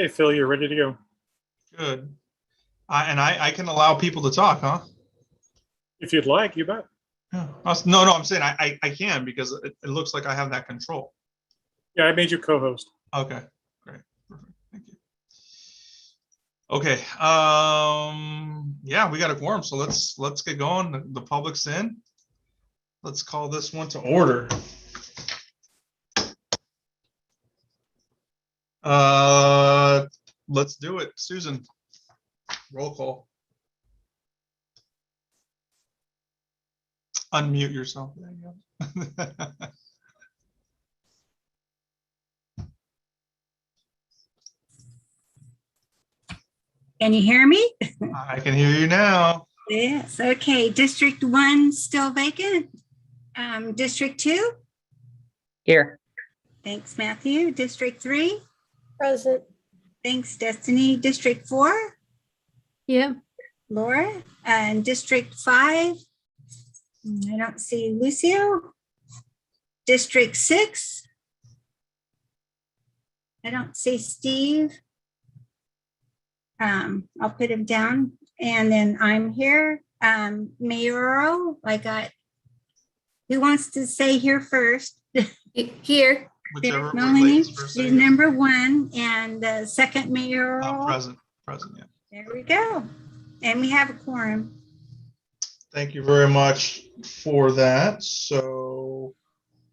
Hey, Phil, you're ready to go. Good. I can allow people to talk, huh? If you'd like, you bet. Yeah. No, I'm saying I can because it looks like I have that control. Yeah, I made you co-host. Okay, great. Perfect. Thank you. Okay. Yeah, we got a quorum, so let's get going. The public's in. Let's call this one to order. Let's do it. Susan, roll call. Unmute yourself. There you go. Can you hear me? I can hear you now. Yes, okay. District 1 still vacant. District 2? Here. Thanks, Matthew. District 3? Present. Thanks, Destiny. District 4? Yeah. Laura? And District 5? I don't see Lucio. District 6? I don't see Steve. I'll put him down. And then I'm here. Mayoral, I got, who wants to say here first? Here. Whichever Melanie, ladies first say she's yes. number 1, and the second mayoral. Present, yeah. There we go. And we have a quorum. Thank you very much for that. So,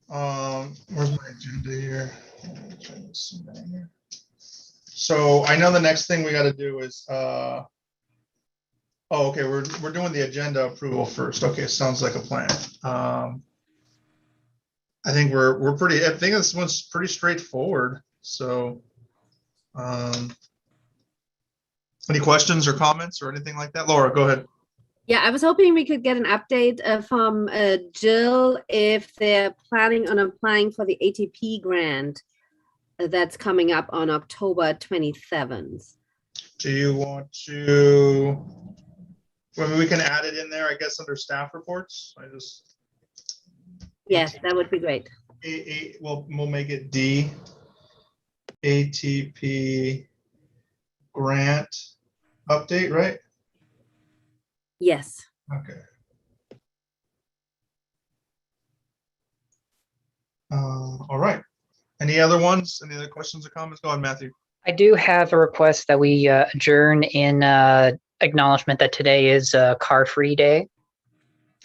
where's my agenda here? So I know the next thing we got to do is, okay, we're doing the agenda approval first. Okay, sounds like a plan. I think I think this one's pretty straightforward. So, any questions or comments or anything like that? Laura, go ahead. Yeah, I was hoping we could get an update from Jill if they're planning on applying for the ATP grant that's coming up on October 27th. Do you want to? Well, we can add it in there, I guess, under staff reports. Yes, that would be great. We'll make it D. ATP grant update, right? Yes. Okay. All right. Any other ones? Any other questions or comments? Go on, Matthew. I do have a request that we adjourn in acknowledgement that today is car-free day.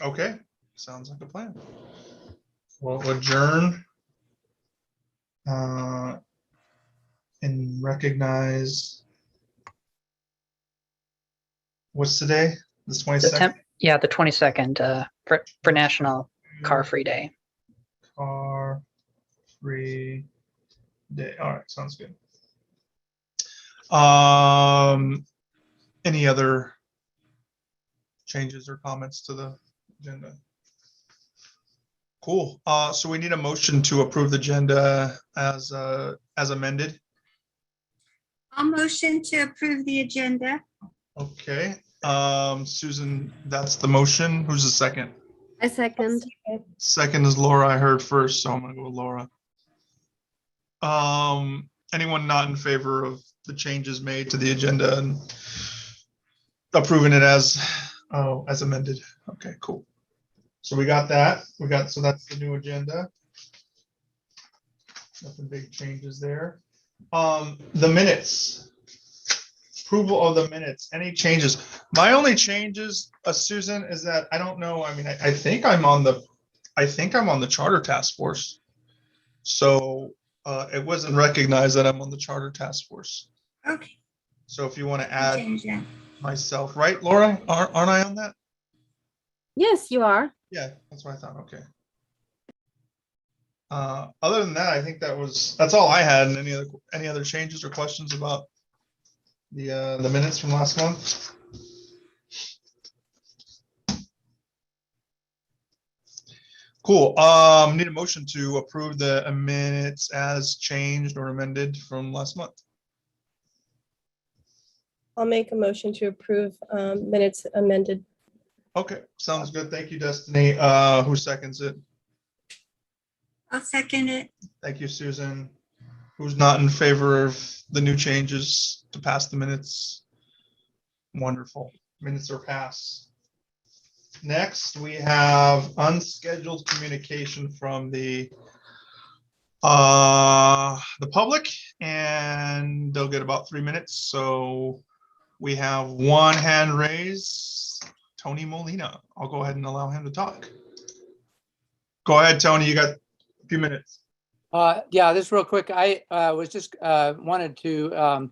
Okay. Sounds like a plan. We'll adjourn and recognize. What's today? The 22nd? Yeah, the 22nd for National Car-Free Day. Car-free day. All right, sounds good. Any other changes or comments to the agenda? Cool. So we need a motion to approve the agenda as amended. I'll motion to approve the agenda. Okay. Susan, that's the motion. Who's the second? A second. Second is Laura. I heard first, so I'm gonna go with Laura. Anyone not in favor of the changes made to the agenda and approving it as amended? Okay, cool. So we got that. So that's the new agenda. Nothing big changes there. The minutes. Approval of the minutes. Any changes? My only changes, Susan, is that I don't know. I mean, I think I'm on the charter task force. So it wasn't recognized that I'm on the charter task force. Okay. So if you want to add Change that. myself, right, Laura? Aren't I on that? Yes, you are. Yeah, that's what I thought. Okay. Other than that, I think that's all I had. And any other changes or questions about the minutes from last month? Cool. Need a motion to approve the minutes as changed or amended from last month. I'll make a motion to approve minutes amended. Okay, sounds good. Thank you, Destiny. Who seconds it? I'll second it. Thank you, Susan. Who's not in favor of the new changes to pass the minutes? Wonderful. Minutes are passed. Next, we have unscheduled communication from the public, and they'll get about 3 minutes. So we have one hand raised, Tony Molina. I'll go ahead and allow him to talk. Go ahead, Tony, you got a few minutes. Yeah, this real quick. I was just wanted to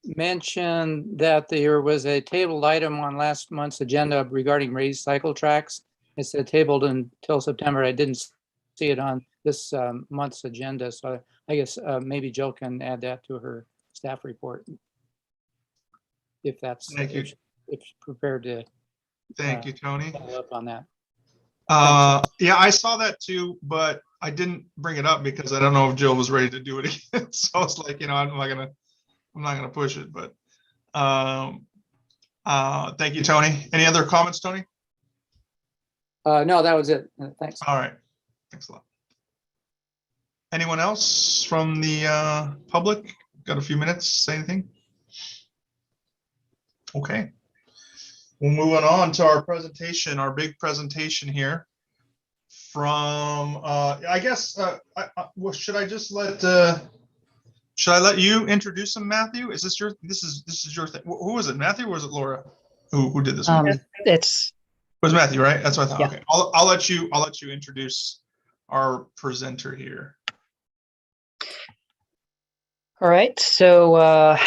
mention that there was a tabled item on last month's agenda regarding raised cycle tracks. It said tabled until September. I didn't see it on this month's agenda, so I guess maybe Jill can add that to her staff report if that's Thank you. if she's prepared to Thank you, Tony. follow up on that. Yeah, I saw that too, but I didn't bring it up because I don't know if Jill was ready to do it again. So it's like, you know, I'm not gonna push it, but thank you, Tony. Any other comments, Tony? No, that was it. Thanks. All right, thanks a lot. Anyone else from the public? Got a few minutes, say anything? Okay. We're moving on to our presentation, our big presentation here from, I guess, well, should I let you introduce him, Matthew? Is this your, this is your thing? Who was it, Matthew, or was it Laura who did this one? It It's was Matthew, right? That's what I thought. Yeah. Okay, I'll let you introduce our presenter here. all right. So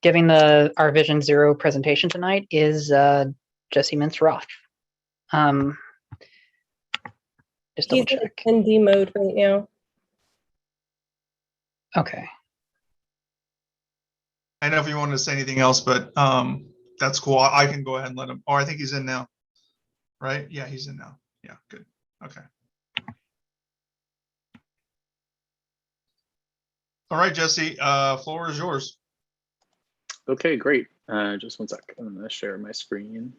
giving our Vision Zero presentation tonight is Jesse Mintz-Roth. Just double He's in check. ND mode right now. Okay. I know if you wanted to say anything else, but that's cool. I can go ahead and let him. Oh, I think he's in now, right? Yeah, he's in now. Yeah, good. Okay. All right, Jesse, floor is yours. Okay, great. Just one sec. I'm going to share my screen.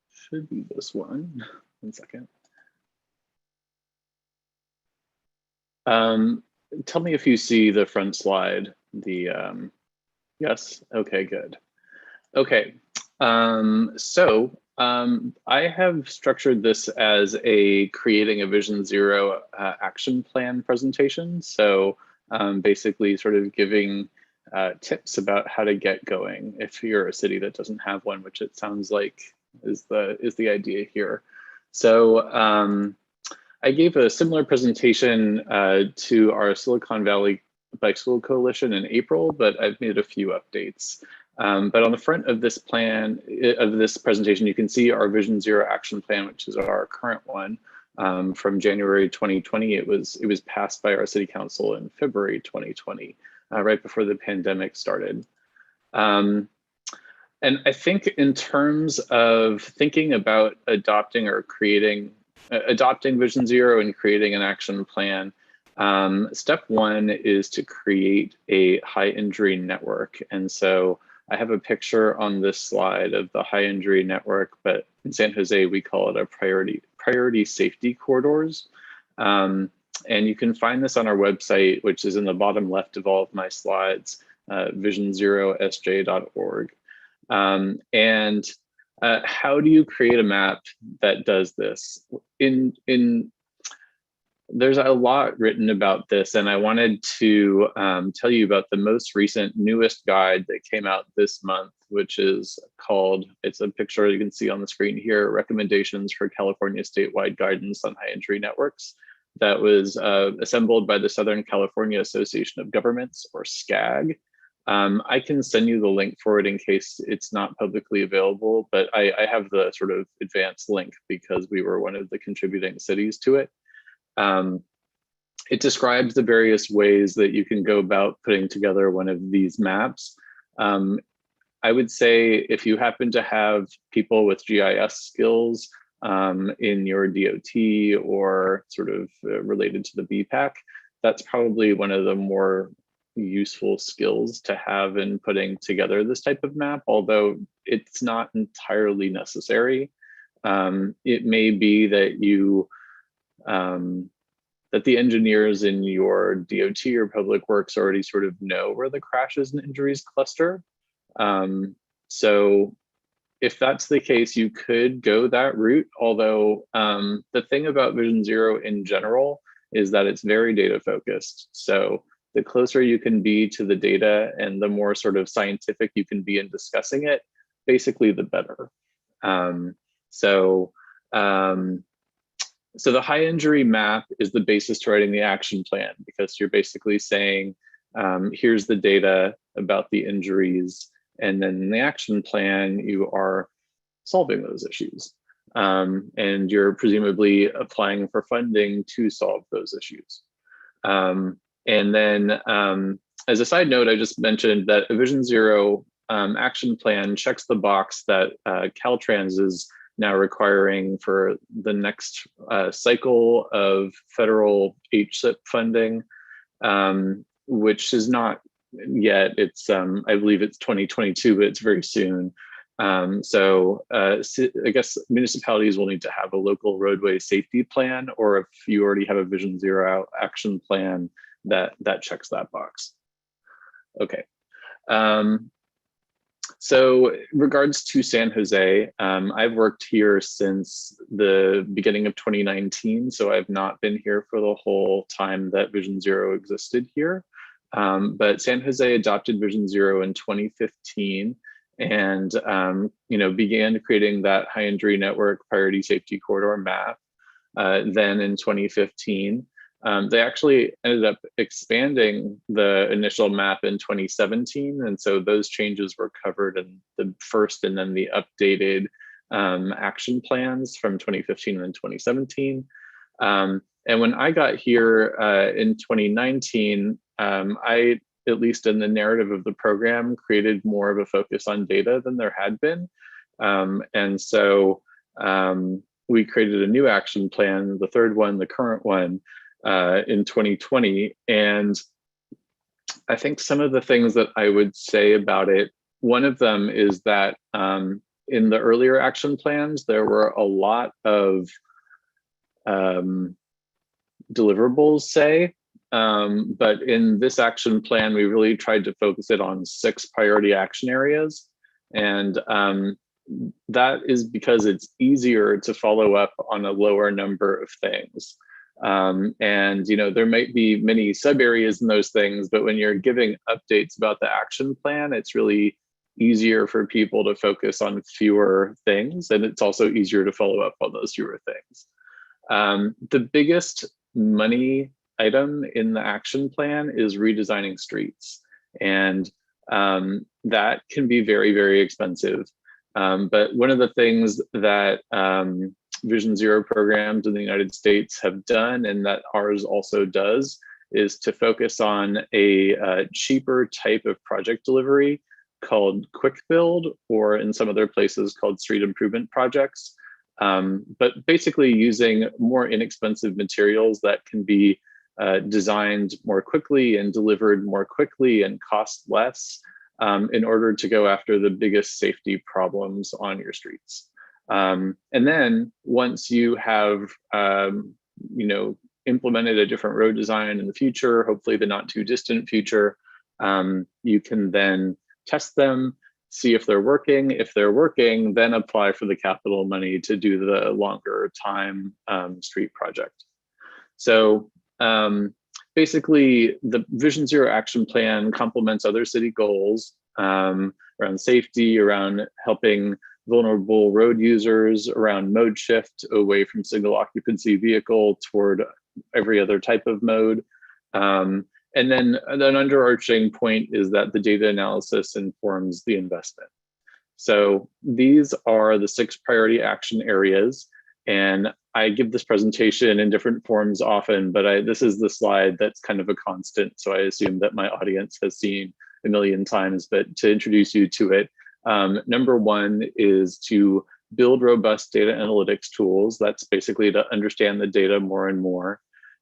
Should be this one. 1 second. Tell me if you see the front slide. Yes. Okay, good. Okay. I have structured this as a creating a Vision Zero action plan presentation. So basically sort of giving tips about how to get going if you're a city that doesn't have one, which it sounds like is the idea here. So I gave a similar presentation to our Silicon Valley Bicycle Coalition in April, but I've made a few updates. But on the front of this presentation, you can see our Vision Zero action plan, which is our current one from January 2020. It was passed by our city council in February 2020, right before the pandemic started. And I think in terms of thinking about adopting Vision Zero and creating an action plan, step one is to create a high injury network. And so I have a picture on this slide of the high injury network, but in San Jose, we call it a priority safety corridors. And you can find this on our website, which is in the bottom left of all of my slides, visionzerosj.org. How do you create a map that does this? There's a lot written about this, and I wanted to tell you about the most recent, newest guide that came out this month, which is called, it's a picture you can see on the screen here, Recommendations for California Statewide Guidance on High Injury Networks. That was assembled by the Southern California Association of Governments, or SCAG. I can send you the link for it in case it's not publicly available, but I have the sort of advanced link because we were one of the contributing cities to it. It describes the various ways that you can go about putting together one of these maps. I would say if you happen to have people with GIS skills in your DOT or sort of related to the BPAC, that's probably one of the more useful skills to have in putting together this type of map, although it's not entirely necessary. It may be that you that the engineers in your DOT or public works already sort of know where the crashes and injuries cluster. So if that's the case, you could go that route. Although the thing about Vision Zero in general is that it's very data focused. So the closer you can be to the data and the more sort of scientific you can be in discussing it, basically the better. So the high injury map is the basis to writing the action plan, because you're basically saying, here's the data about the injuries, and then in the action plan, you are solving those issues. And you're presumably applying for funding to solve those issues. And then as a side note, I just mentioned that a Vision Zero action plan checks the box that Caltrans is now requiring for the next cycle of federal HSIP funding, which is not yet. It's I believe it's 2022, but it's very soon. So I guess municipalities will need to have a local roadway safety plan, or if you already have a Vision Zero action plan, that checks that box. Okay. So regards to San Jose, I've worked here since the beginning of 2019, so I've not been here for the whole time that Vision Zero existed here. But San Jose adopted Vision Zero in 2015 and began creating that high injury network priority safety corridor map. Then in 2015, they actually ended up expanding the initial map in 2017. And so those changes were covered in the first and then the updated action plans from 2015 and 2017. And when I got here in 2019, I, at least in the narrative of the program, created more of a focus on data than there had been. And so we created a new action plan, the third one, the current one, in 2020. And I think some of the things that I would say about it, one of them is that in the earlier action plans, there were a lot of deliverables, say, but in this action plan, we really tried to focus it on 6 priority action areas. And that is because it's easier to follow up on a lower number of things. And there might be many sub areas in those things, but when you're giving updates about the action plan, it's really easier for people to focus on fewer things. And it's also easier to follow up on those fewer things. The biggest money item in the action plan is redesigning streets. And that can be very, very expensive. But one of the things that Vision Zero programs in the United States have done, and that ours also does, is to focus on a cheaper type of project delivery called quick build, or in some other places called street improvement projects. But basically using more inexpensive materials that can be designed more quickly and delivered more quickly and cost less in order to go after the biggest safety problems on your streets. And then once you have, implemented a different road design in the future, hopefully the not too distant future, you can then test them, see if they're working. If they're working, then apply for the capital money to do the longer time street project. So basically, the Vision Zero action plan complements other city goals around safety, around helping vulnerable road users, around mode shift away from single occupancy vehicle toward every other type of mode. And then an underarching point is that the data analysis informs the investment. So these are the 6 priority action areas. And I give this presentation in different forms often, but this is the slide that's kind of a constant. So I assume that my audience has seen a million times, but to introduce you to it, number 1 is to build robust data analytics tools. That's basically to understand the data more and more.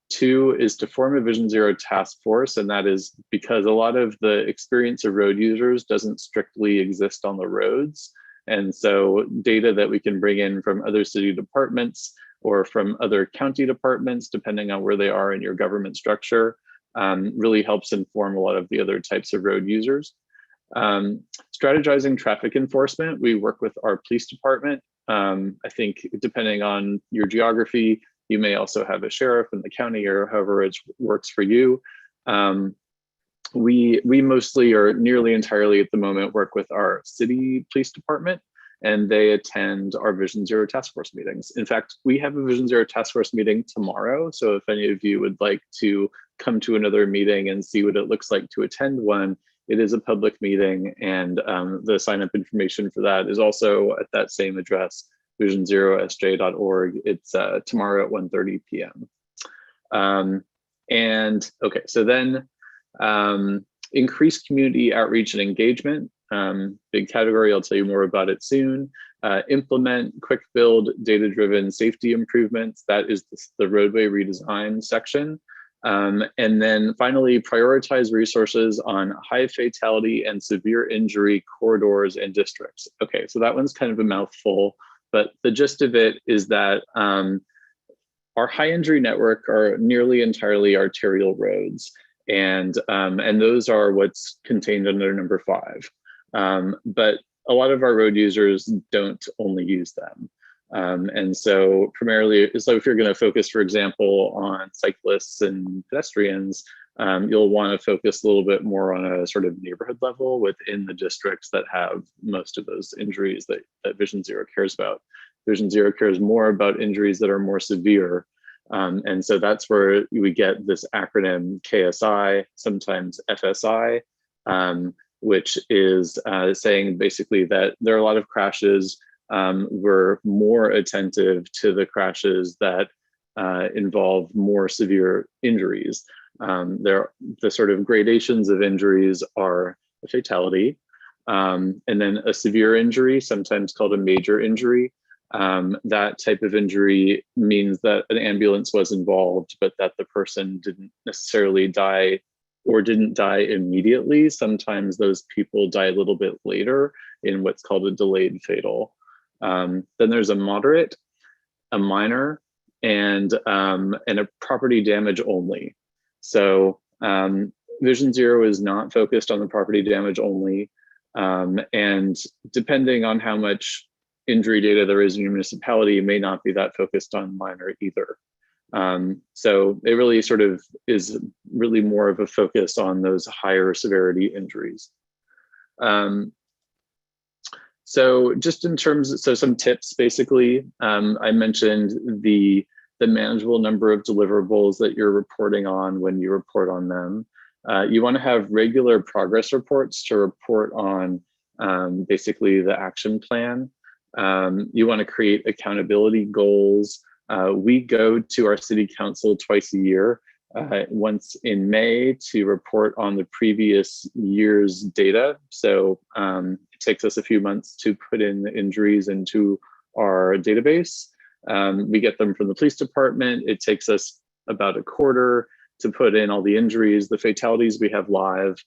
2 is to form a Vision Zero task force, and that is because a lot of the experience of road users doesn't strictly exist on the roads. And so data that we can bring in from other city departments or from other county departments, depending on where they are in your government structure, really helps inform a lot of the other types of road users. Strategizing traffic enforcement, we work with our police department. I think depending on your geography, you may also have a sheriff in the county or however it works for you. We mostly, or nearly entirely at the moment, work with our city police department, and they attend our Vision Zero task force meetings. In fact, we have a Vision Zero task force meeting tomorrow. So if any of you would like to come to another meeting and see what it looks like to attend one, it is a public meeting, and the sign-up information for that is also at that same address, visionzerosj.org. It's tomorrow at 1:30 p.m. And okay, so then increased community outreach and engagement, big category, I'll tell you more about it soon. Implement quick build data-driven safety improvements, that is the roadway redesign section. And then finally, prioritize resources on high fatality and severe injury corridors and districts. Okay, so that one's kind of a mouthful, but the gist of it is that our high injury network are nearly entirely arterial roads, and those are what's contained under number 5. But a lot of our road users don't only use them. And so primarily, so if you're going to focus, for example, on cyclists and pedestrians, you'll want to focus a little bit more on a sort of neighborhood level within the districts that have most of those injuries that Vision Zero cares about. Vision Zero cares more about injuries that are more severe. And so that's where we get this acronym KSI, sometimes FSI, which is saying basically that there are a lot of crashes. We're more attentive to the crashes that involve more severe injuries. The sort of gradations of injuries are a fatality, and then a severe injury, sometimes called a major injury. That type of injury means that an ambulance was involved, but that the person didn't necessarily die or didn't die immediately. Sometimes those people die a little bit later in what's called a delayed fatal. Then there's a moderate, a minor, and a property damage only. So Vision Zero is not focused on the property damage only. And depending on how much injury data there is in your municipality, it may not be that focused on minor either. So it really sort of is really more of a focus on those higher severity injuries. So just in terms of, so some tips, basically, I mentioned the manageable number of deliverables that you're reporting on when you report on them. You want to have regular progress reports to report on basically the action plan. You want to create accountability goals. We go to our city council twice a year, once in May to report on the previous year's data. So it takes us a few months to put in the injuries into our database. We get them from the police department. It takes us about a quarter to put in all the injuries, the fatalities we have live.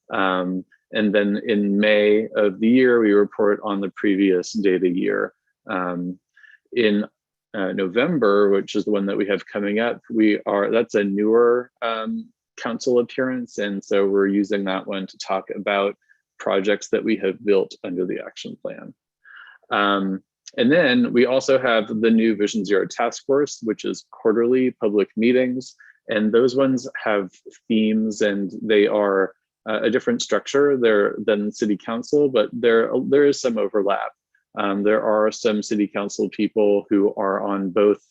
And then in May of the year, we report on the previous data year. In November, which is the one that we have coming up, that's a newer council appearance. And so we're using that one to talk about projects that we have built under the action plan. And then we also have the new Vision Zero task force, which is quarterly public meetings. And those ones have themes, and they are a different structure than city council, but there is some overlap. There are some city council people who are on both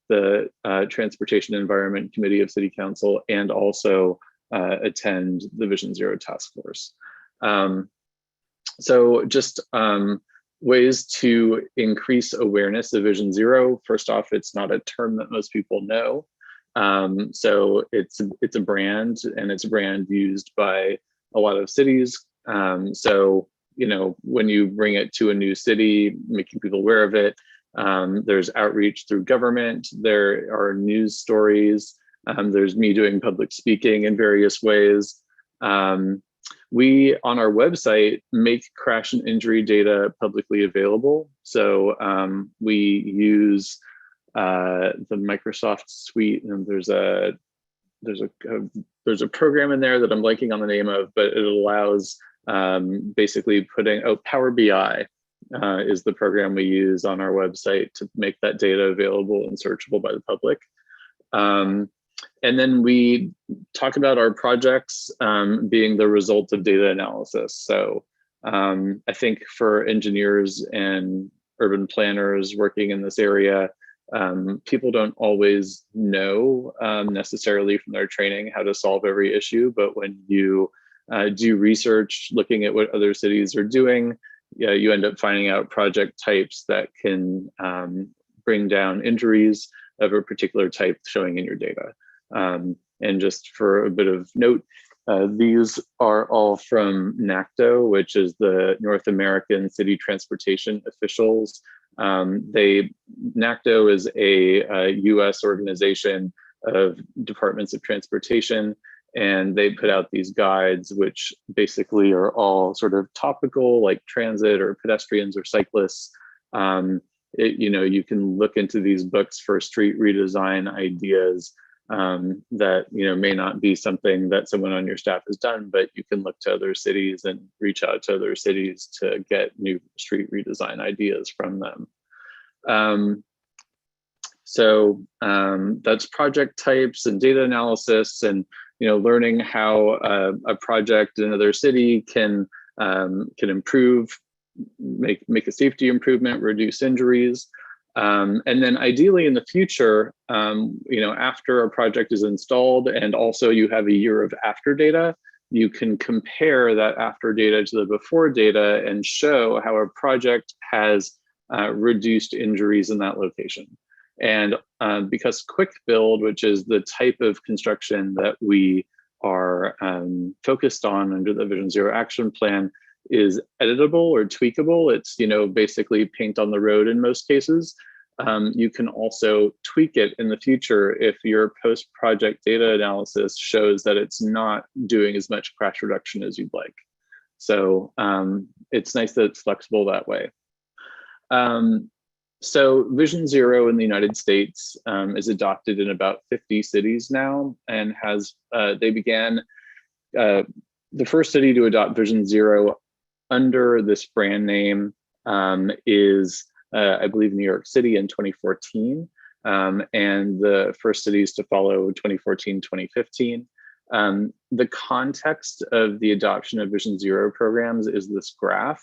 the Transportation and Environment Committee of City Council and also attend the Vision Zero task force. So just ways to increase awareness of Vision Zero. First off, it's not a term that most people know. So it's a brand, and it's a brand used by a lot of cities. So, you know, when you bring it to a new city, making people aware of it, there's outreach through government, there are news stories, there's me doing public speaking in various ways. We, on our website, make crash and injury data publicly available. So we use the Microsoft suite, and there's a program in there that I'm blanking on the name of, but it allows basically putting, Power BI is the program we use on our website to make that data available and searchable by the public. And then we talk about our projects being the result of data analysis. So I think for engineers and urban planners working in this area, people don't always know necessarily from their training how to solve every issue, but when you do research looking at what other cities are doing, you end up finding out project types that can bring down injuries of a particular type showing in your data. And just for a bit of note, these are all from NACTO, which is the North American City Transportation Officials. NACTO is a US organization of departments of transportation, and they put out these guides, which basically are all sort of topical, like transit or pedestrians or cyclists. You can look into these books for street redesign ideas that may not be something that someone on your staff has done, but you can look to other cities and reach out to other cities to get new street redesign ideas from them. So that's project types and data analysis, and learning how a project in another city can improve, make a safety improvement, reduce injuries. And then ideally in the future, after a project is installed and also you have a year of after data, you can compare that after data to the before data and show how a project has reduced injuries in that location. And because quick build, which is the type of construction that we are focused on under the Vision Zero Action Plan, is editable or tweakable. It's basically paint on the road in most cases. You can also tweak it in the future if your post-project data analysis shows that it's not doing as much crash reduction as you'd like. So it's nice that it's flexible that way. So Vision Zero in the United States is adopted in about 50 cities now, and they began, the first city to adopt Vision Zero under this brand name is, I believe, New York City in 2014, and the first cities to follow 2014, 2015. The context of the adoption of Vision Zero programs is this graph.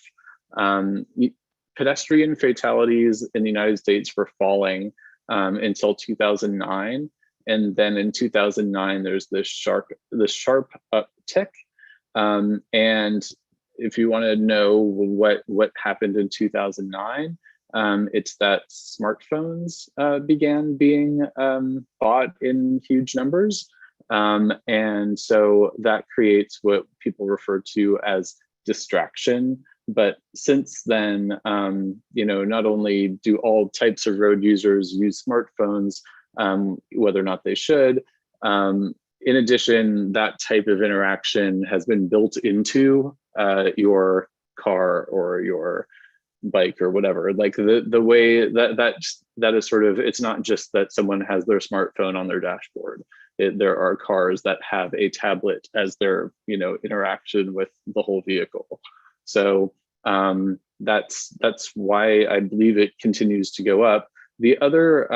Pedestrian fatalities in the United States were falling until 2009. And then in 2009, there's this sharp uptick. And if you want to know what happened in 2009, it's that smartphones began being bought in huge numbers. And so that creates what people refer to as distraction. But since then, not only do all types of road users use smartphones, whether or not they should, in addition, that type of interaction has been built into your car or your bike or whatever. Like the way that is sort of, it's not just that someone has their smartphone on their dashboard. There are cars that have a tablet as their interaction with the whole vehicle. So that's why I believe it continues to go up. The other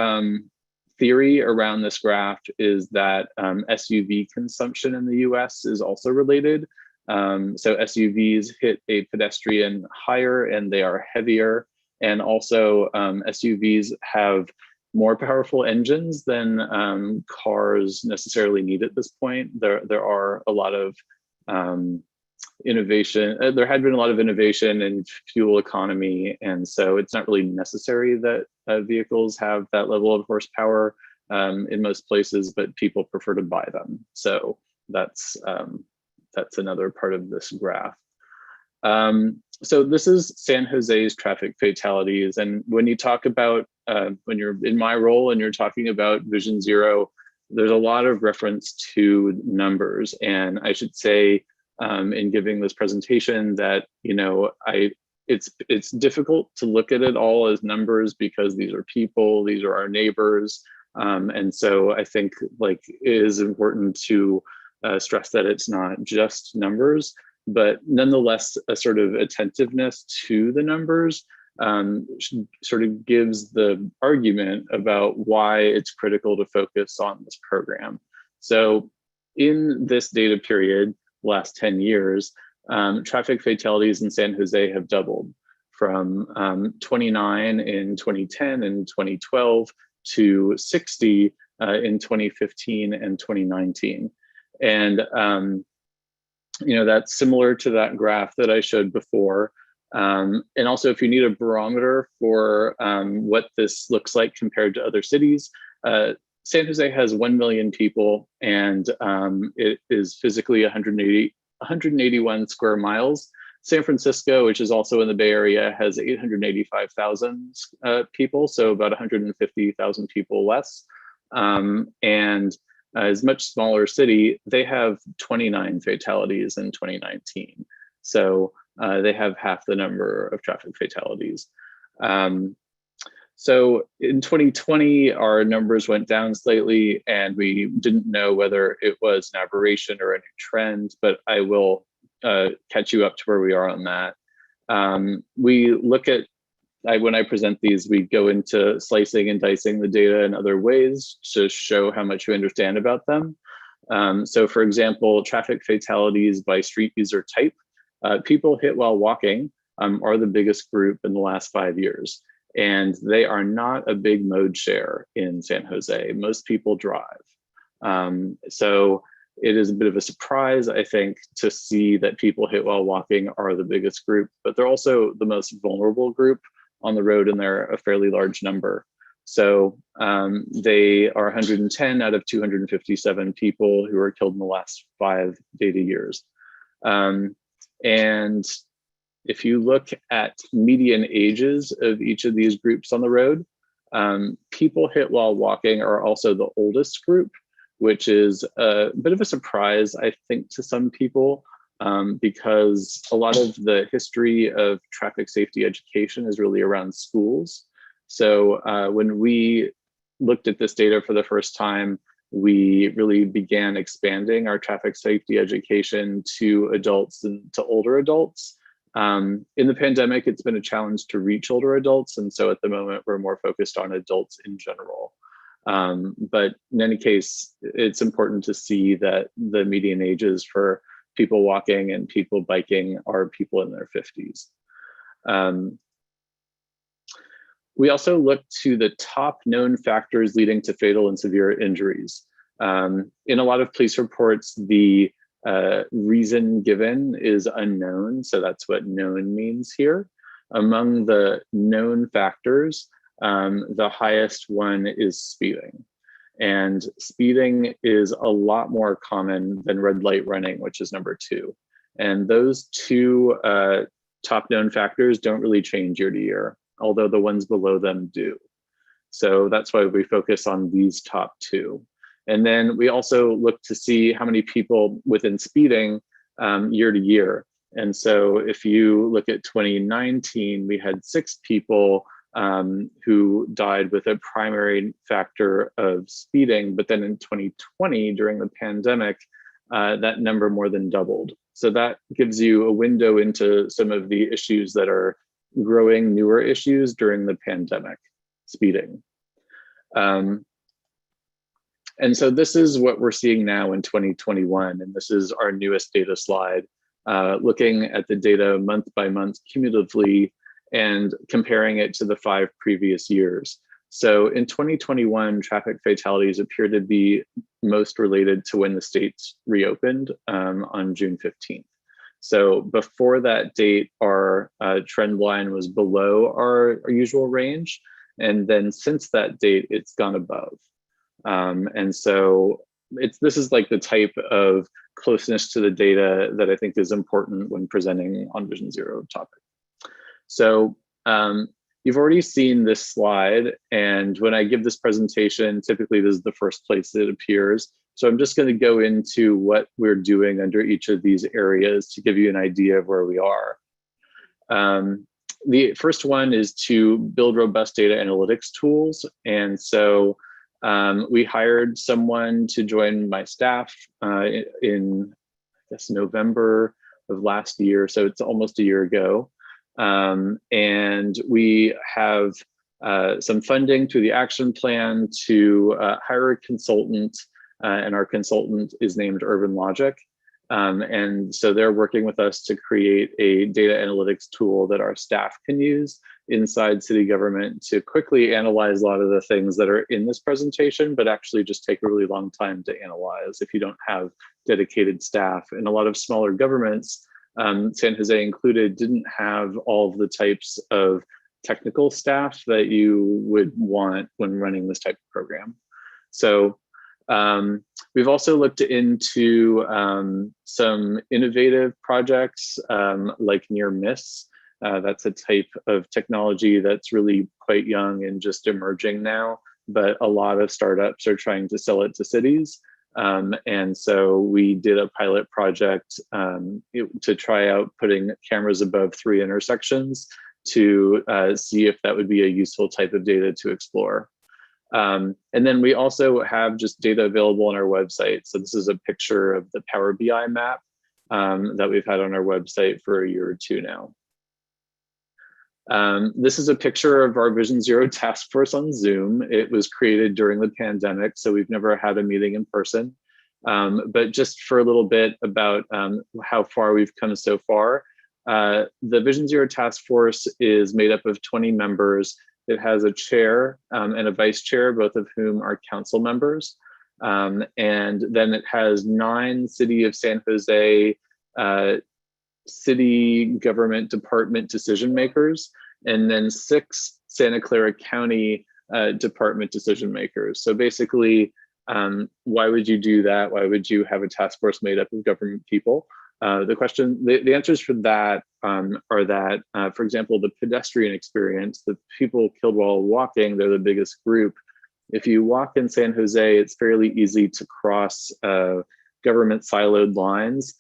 theory around this graph is that SUV consumption in the US is also related. So SUVs hit a pedestrian higher and they are heavier. And also SUVs have more powerful engines than cars necessarily need at this point. There are a lot of innovation. There had been a lot of innovation in fuel economy, and so it's not really necessary that vehicles have that level of horsepower in most places, but people prefer to buy them. So that's another part of this graph. So this is San Jose's traffic fatalities, and when you talk about when you're in my role and you're talking about Vision Zero, there's a lot of reference to numbers, and I should say, in giving this presentation that, it's difficult to look at it all as numbers because these are people, these are our neighbors. And so I think like it is important to stress that it's not just numbers, but nonetheless, a sort of attentiveness to the numbers sort of gives the argument about why it's critical to focus on this program. So in this data period, last 10 years, traffic fatalities in San Jose have doubled from 29 in 2010 and 2012 to 60 in 2015 and 2019. And, you know, that's similar to that graph that I showed before. And also, if you need a barometer for what this looks like compared to other cities, San Jose has 1 million people, and it is physically 181 square miles. San Francisco, which is also in the Bay Area, has 885,000 people, so about 150,000 people less. And as much smaller city, they have 29 fatalities in 2019. So they have half the number of traffic fatalities. So in 2020, our numbers went down slightly, and we didn't know whether it was an aberration or a new trend, but I will catch you up to where we are on that. We look at, when I present these, we go into slicing and dicing the data in other ways to show how much we understand about them. So for example, traffic fatalities by street user type, people hit while walking are the biggest group in the last 5 years. And they are not a big mode share in San Jose. Most people drive. So it is a bit of a surprise, I think, to see that people hit while walking are the biggest group, but they're also the most vulnerable group on the road, and they're a fairly large number. So they are 110 out of 257 people who were killed in the last 5 data years. And if you look at median ages of each of these groups on the road, people hit while walking are also the oldest group, which is a bit of a surprise, I think, to some people, because a lot of the history of traffic safety education is really around schools. So when we looked at this data for the first time, we really began expanding our traffic safety education to adults and to older adults. In the pandemic, it's been a challenge to reach older adults. And so at the moment, we're more focused on adults in general. But in any case, it's important to see that the median ages for people walking and people biking are people in their 50s. We also look to the top known factors leading to fatal and severe injuries. In a lot of police reports, the reason given is unknown, so that's what known means here. Among the known factors, the highest one is speeding. And speeding is a lot more common than red light running, which is number 2. And those two top known factors don't really change year to year, although the ones below them do. So that's why we focus on these top 2. And then we also look to see how many people within speeding year to year. And so if you look at 2019, we had 6 people who died with a primary factor of speeding. But then in 2020, during the pandemic, that number more than doubled. So that gives you a window into some of the issues that are growing, newer issues during the pandemic, speeding. And so this is what we're seeing now in 2021, and this is our newest data slide, looking at the data month by month cumulatively and comparing it to the 5 previous years. So in 2021, traffic fatalities appear to be most related to when the states reopened on June 15th. So before that date, our trend line was below our usual range. And then since that date, it's gone above. And so this is like the type of closeness to the data that I think is important when presenting on Vision Zero topic. So you've already seen this slide, and when I give this presentation, typically this is the first place it appears. So I'm just going to go into what we're doing under each of these areas to give you an idea of where we are. The first one is to build robust data analytics tools. And so we hired someone to join my staff in, I guess, November of last year. So it's almost a year ago. And we have some funding through the action plan to hire a consultant, and our consultant is named Urban Logic. And so they're working with us to create a data analytics tool that our staff can use inside city government to quickly analyze a lot of the things that are in this presentation, but actually just take a really long time to analyze if you don't have dedicated staff. And a lot of smaller governments, San Jose included, didn't have all of the types of technical staff that you would want when running this type of program. So we've also looked into some innovative projects like near miss. That's a type of technology that's really quite young and just emerging now, but a lot of startups are trying to sell it to cities. And so we did a pilot project to try out putting cameras above 3 intersections to see if that would be a useful type of data to explore. And then we also have just data available on our website. So this is a picture of the Power BI map that we've had on our website for a year or two now. This is a picture of our Vision Zero task force on Zoom. It was created during the pandemic, so we've never had a meeting in person. But just for a little bit about how far we've come so far, the Vision Zero task force is made up of 20 members. It has a chair and a vice chair, both of whom are council members. And then it has 9 City of San Jose city government department decision makers, and then 6 Santa Clara County department decision makers. So basically, why would you do that? Why would you have a task force made up of government people? The answers for that are that, for example, the pedestrian experience, the people killed while walking, they're the biggest group. If you walk in San Jose, it's fairly easy to cross government siloed lines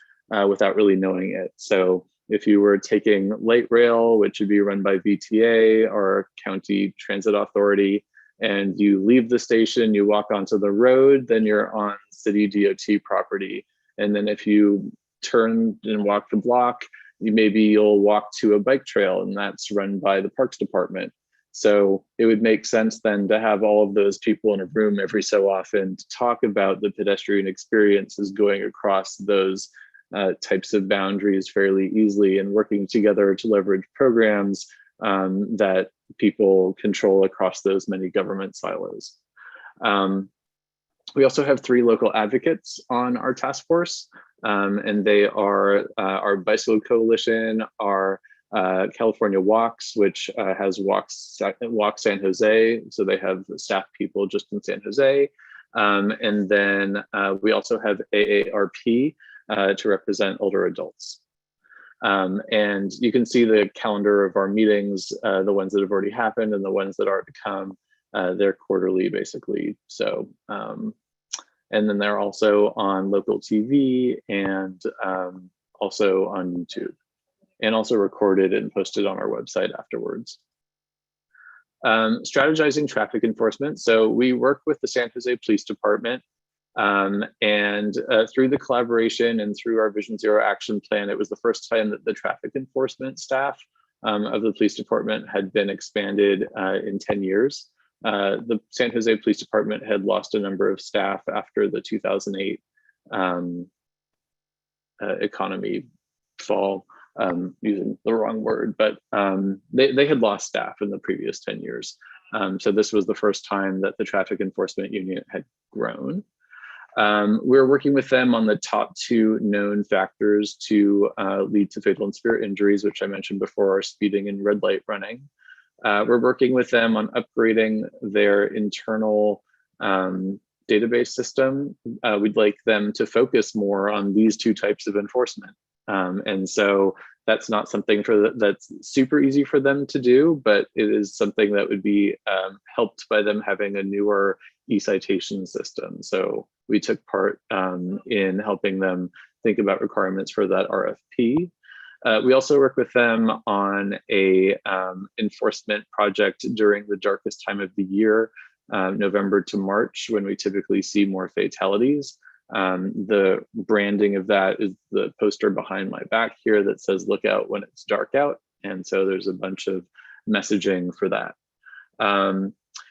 without really knowing it. So if you were taking light rail, which would be run by VTA or County Transit Authority, and you leave the station, you walk onto the road, then you're on city DOT property. And then if you turn and walk the block, you'll walk to a bike trail, and that's run by the Parks Department. So it would make sense then to have all of those people in a room every so often to talk about the pedestrian experiences going across those types of boundaries fairly easily, and working together to leverage programs that people control across those many government silos. We also have 3 local advocates on our task force, and they are our Bicycle Coalition, our California Walks, which has Walk San Jose, so they have staff people just in San Jose. And then we also have AARP to represent older adults. And you can see the calendar of our meetings, the ones that have already happened and the ones that are to come. They're quarterly, basically. So, and then they're also on local TV and also on YouTube, and also recorded and posted on our website afterwards. Strategizing traffic enforcement. So we work with the San Jose Police Department, and through the collaboration and through our Vision Zero action plan, it was the first time that the traffic enforcement staff of the police department had been expanded in 10 years. The San Jose Police Department had lost a number of staff after the 2008 economy fall, using the wrong word, but they had lost staff in the previous 10 years. So this was the first time that the traffic enforcement unit had grown. We're working with them on the top 2 known factors to lead to fatal and severe injuries, which I mentioned before, are speeding and red light running. We're working with them on upgrading their internal database system. We'd like them to focus more on these 2 types of enforcement. And so that's not something that's super easy for them to do, but it is something that would be helped by them having a newer e-citation system. So we took part in helping them think about requirements for that RFP. We also work with them on a enforcement project during the darkest time of the year, November to March, when we typically see more fatalities. The branding of that is the poster behind my back here that says, "Look out when it's dark out." And so there's a bunch of messaging for that.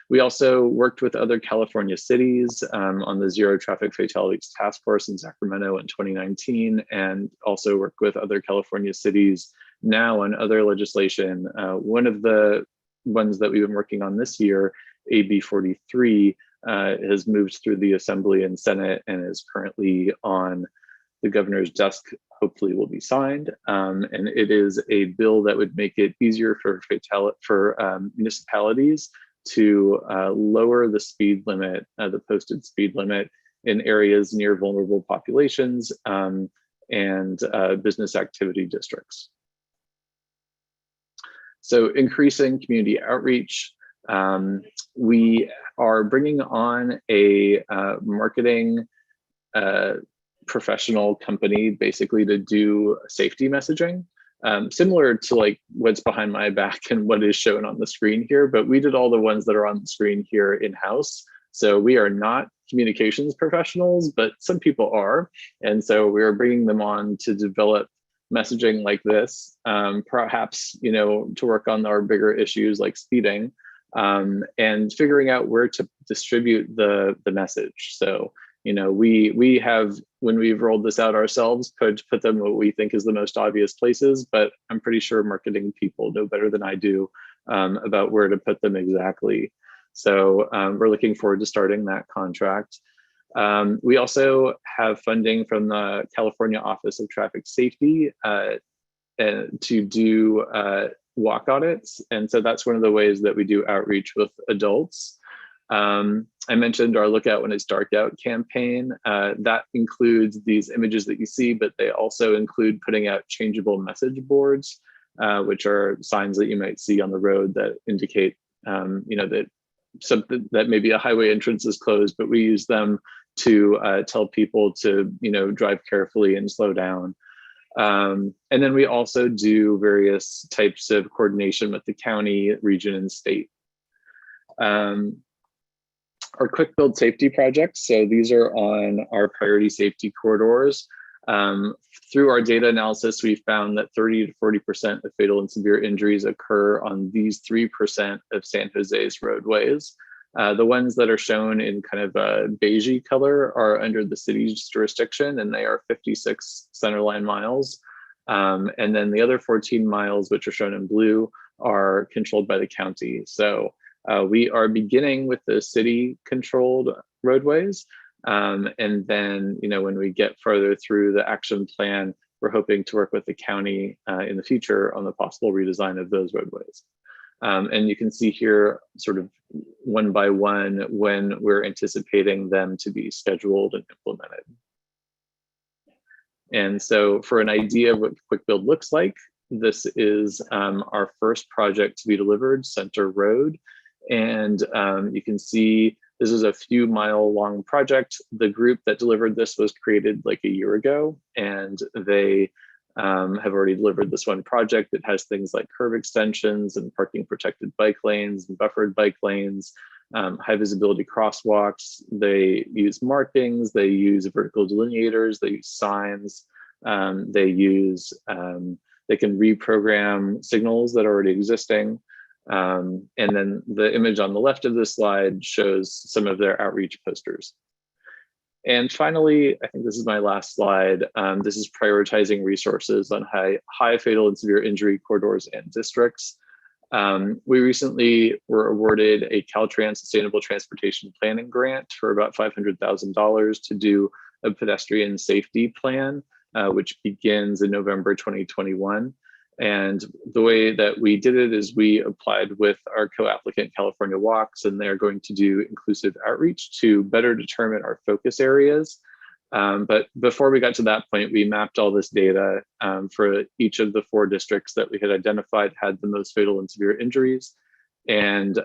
We also worked with other California cities on the Zero Traffic Fatalities Task Force in Sacramento in 2019, and also worked with other California cities now on other legislation. One of the ones that we've been working on this year, AB 43, has moved through the Assembly and Senate and is currently on the governor's desk, hopefully will be signed. And it is a bill that would make it easier for municipalities to lower the speed limit, the posted speed limit in areas near vulnerable populations and business activity districts. So increasing community outreach. We are bringing on a marketing professional company basically to do safety messaging. Similar to like what's behind my back and what is shown on the screen here, but we did all the ones that are on the screen here in-house. So we are not communications professionals, but some people are. And so we are bringing them on to develop messaging like this, perhaps, you know, to work on our bigger issues like speeding, and figuring out where to distribute the message. So, you know, we have, when we've rolled this out ourselves, put them what we think is the most obvious places, but I'm pretty sure marketing people know better than I do about where to put them exactly. So we're looking forward to starting that contract. We also have funding from the California Office of Traffic Safety to do walk audits. And so that's one of the ways that we do outreach with adults. I mentioned our Look Out When It's Dark Out campaign. That includes these images that you see, but they also include putting out changeable message boards, which are signs that you might see on the road that indicate, you know, that something that maybe a highway entrance is closed, but we use them to tell people to, you know, drive carefully and slow down. And then we also do various types of coordination with the county, region, and state. Our quick build safety projects. So these are on our priority safety corridors. Through our data analysis, we found that 30 to 40% of fatal and severe injuries occur on these 3% of San Jose's roadways. The ones that are shown in kind of a beigey color are under the city's jurisdiction, and they are 56 centerline miles. And then the other 14 miles, which are shown in blue, are controlled by the county. So we are beginning with the city-controlled roadways. And then, you know, when we get further through the action plan, we're hoping to work with the county in the future on the possible redesign of those roadways. And you can see here sort of one by one when we're anticipating them to be scheduled and implemented. And so for an idea of what quick build looks like, this is our first project to be delivered, Center Road. And you can see this is a few mile long project. The group that delivered this was created like a year ago, and they have already delivered this one project. It has things like curb extensions and parking protected bike lanes and buffered bike lanes, high visibility crosswalks. They use markings, they use vertical delineators, they use signs, they can reprogram signals that are already existing. And then the image on the left of this slide shows some of their outreach posters. And finally, I think this is my last slide. This is prioritizing resources on high fatal and severe injury corridors and districts. We recently were awarded a Caltrans Sustainable Transportation Planning grant for about $500,000 to do a pedestrian safety plan, which begins in November 2021. And the way that we did it is we applied with our co-applicant California Walks, and they're going to do inclusive outreach to better determine our focus areas. But before we got to that point, we mapped all this data for each of the 4 districts that we had identified had the most fatal and severe injuries, and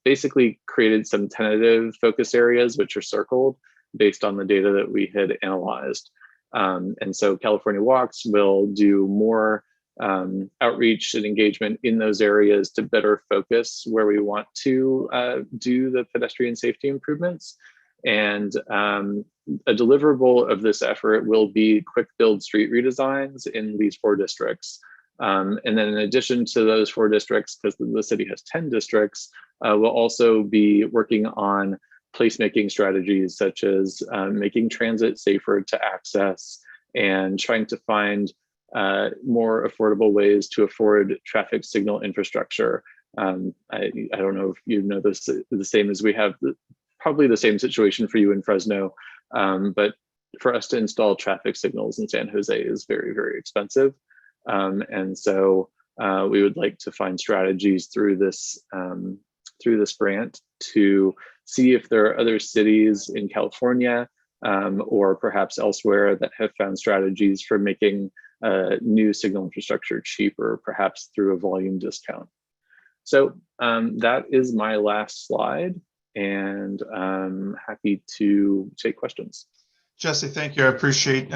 basically created some tentative focus areas, which are circled based on the data that we had analyzed. And so California Walks will do more outreach and engagement in those areas to better focus where we want to do the pedestrian safety improvements. And a deliverable of this effort will be quick build street redesigns in these 4 districts. And then in addition to those 4 districts, because the city has 10 districts, we'll also be working on placemaking strategies such as making transit safer to access and trying to find more affordable ways to afford traffic signal infrastructure. I don't know if you know this the same as we have, probably the same situation for you in Fresno, but for us to install traffic signals in San Jose is very, very expensive. And so we would like to find strategies through this grant to see if there are other cities in California or perhaps elsewhere that have found strategies for making new signal infrastructure cheaper, perhaps through a volume discount. So that is my last slide, and I'm happy to take questions. Jesse, thank you. I appreciate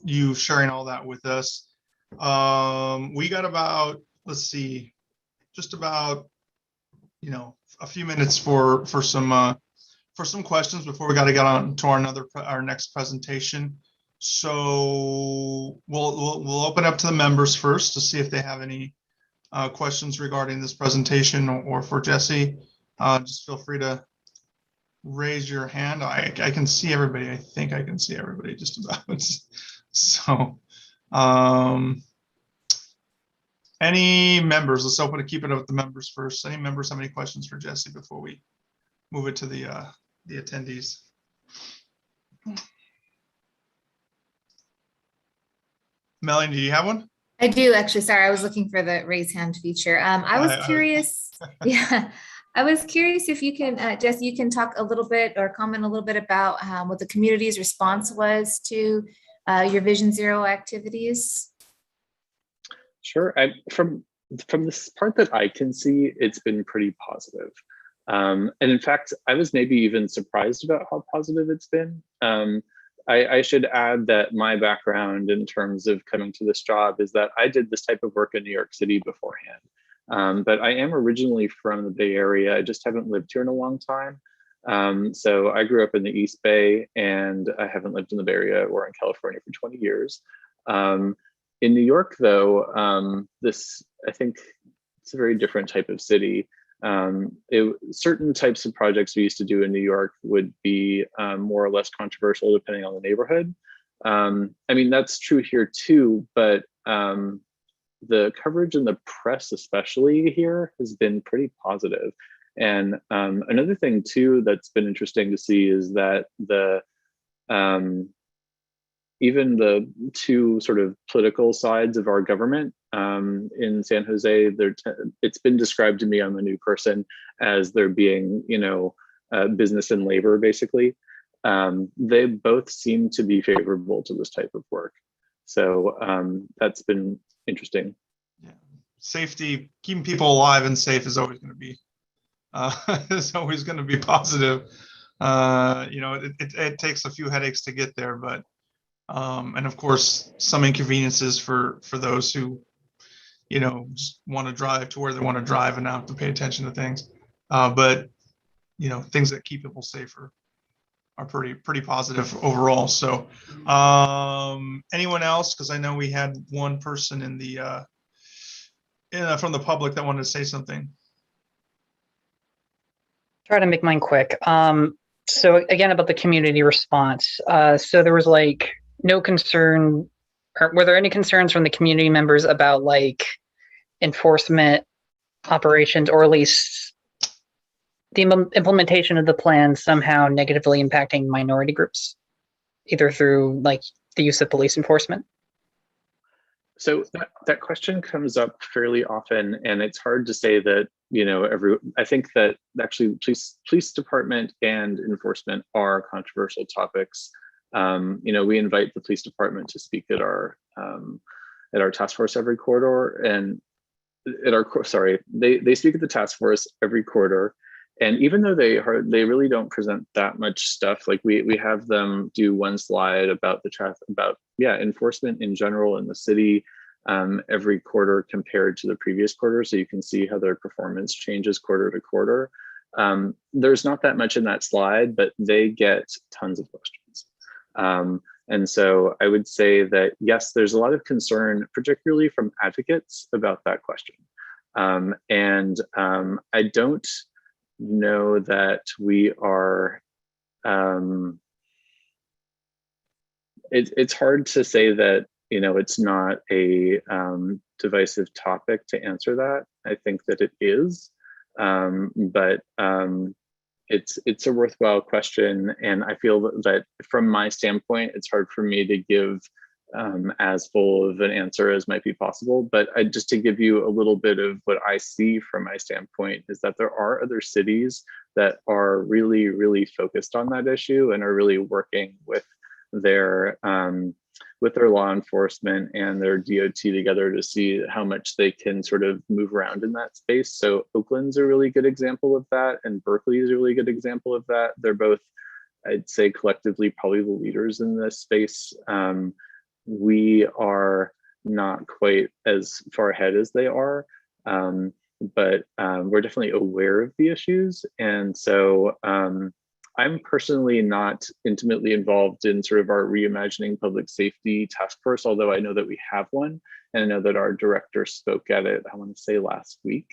you sharing all that with us. We got about, let's see, just about, a few minutes for some questions before we got to get on to our next presentation. So we'll open up to the members first to see if they have any questions regarding this presentation or for Jesse. Just feel free to raise your hand. I can see everybody. I think I can see everybody just about. So any members, let's open to keep it up with the members first. Any members have any questions for Jesse before we move it to the attendees? Melanie, do you have one? I do actually. Sorry, I was looking for the raise hand feature. I was curious. Yeah, I was curious if you can, Jesse, you can talk a little bit or comment a little bit about what the community's response was to your Vision Zero activities. Sure. From this part that I can see, it's been pretty positive. And in fact, I was maybe even surprised about how positive it's been. I should add that my background in terms of coming to this job is that I did this type of work in New York City beforehand. But I am originally from the Bay Area. I just haven't lived here in a long time. So I grew up in the East Bay, and I haven't lived in the Bay Area or in California for 20 years. In New York, though, I think it's a very different type of city. Certain types of projects we used to do in New York would be more or less controversial depending on the neighborhood. I mean, that's true here too, but the coverage in the press, especially here, has been pretty positive. And another thing too that's been interesting to see is that even the 2 sort of political sides of our government in San Jose, it's been described to me, I'm a new person, as there being, business and labor, basically. They both seem to be favorable to this type of work. So that's been interesting. Yeah. Safety, keeping people alive and safe is always going to be positive. It takes a few headaches to get there, but and of course some inconveniences for those who just want to drive to where they want to drive and not have to pay attention to things, but things that keep people safer are pretty positive overall. So anyone else, because I know we had one person in the from the public that wanted to say something. Try to make mine quick. So again, about the community response. So there was no concern, or were there any concerns from the community members about enforcement operations, or at least the implementation of the plan somehow negatively impacting minority groups, either through the use of police enforcement? So that question comes up fairly often, and it's hard to say that, I think that actually police department and enforcement are controversial topics. We invite the police department to speak at our task force every quarter, and they speak at the task force every quarter. And even though they really don't present that much stuff, we have them do one slide about enforcement in general in the city, every quarter compared to the previous quarter. So you can see how their performance changes quarter to quarter. There's not that much in that slide, but they get tons of questions. And so I would say that, yes, there's a lot of concern, particularly from advocates about that question. I don't know that we are, it's hard to say that, it's not a divisive topic to answer that. I think that it is, but it's a worthwhile question. And I feel that from my standpoint, it's hard for me to give as full of an answer as might be possible. But just to give you a little bit of what I see from my standpoint is that there are other cities that are really, really focused on that issue and are really working with their law enforcement and their DOT together to see how much they can sort of move around in that space. So Oakland's a really good example of that, and Berkeley is a really good example of that. They're both, I'd say, collectively probably the leaders in this space. We are not quite as far ahead as they are, but we're definitely aware of the issues. And so I'm personally not intimately involved in sort of our reimagining public safety task force, although I know that we have one, and I know that our director spoke at it, I want to say last week.